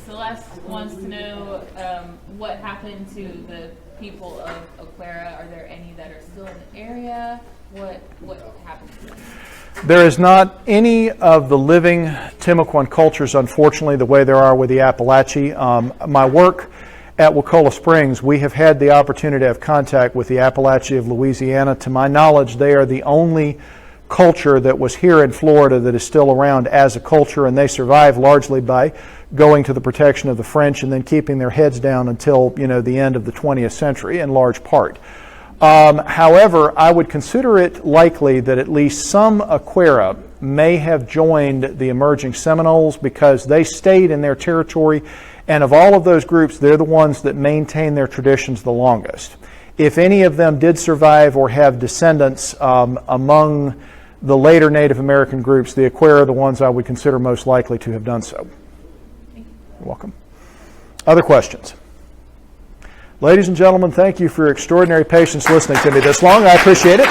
Celeste wants to know what happened to the people of Acuera. Are there any that are still in the area? What happened to them?
There is not any of the living Timucuan cultures, unfortunately, the way there are with the Appalachee. My work at Wakulla Springs, we have had the opportunity to have contact with the Appalachee of Louisiana. To my knowledge, they are the only culture that was here in Florida that is still around as a culture, and they survived largely by going to the protection of the French and then keeping their heads down until the end of the 20th century in large part. However, I would consider it likely that at least some Acuera may have joined the emerging Seminoles because they stayed in their territory, and of all of those groups, they're the ones that maintain their traditions the longest. If any of them did survive or have descendants among the later Native American groups, the Acuera are the ones I would consider most likely to have done so. You're welcome. Other questions? Ladies and gentlemen, thank you for your extraordinary patience listening to me this long. I appreciate it.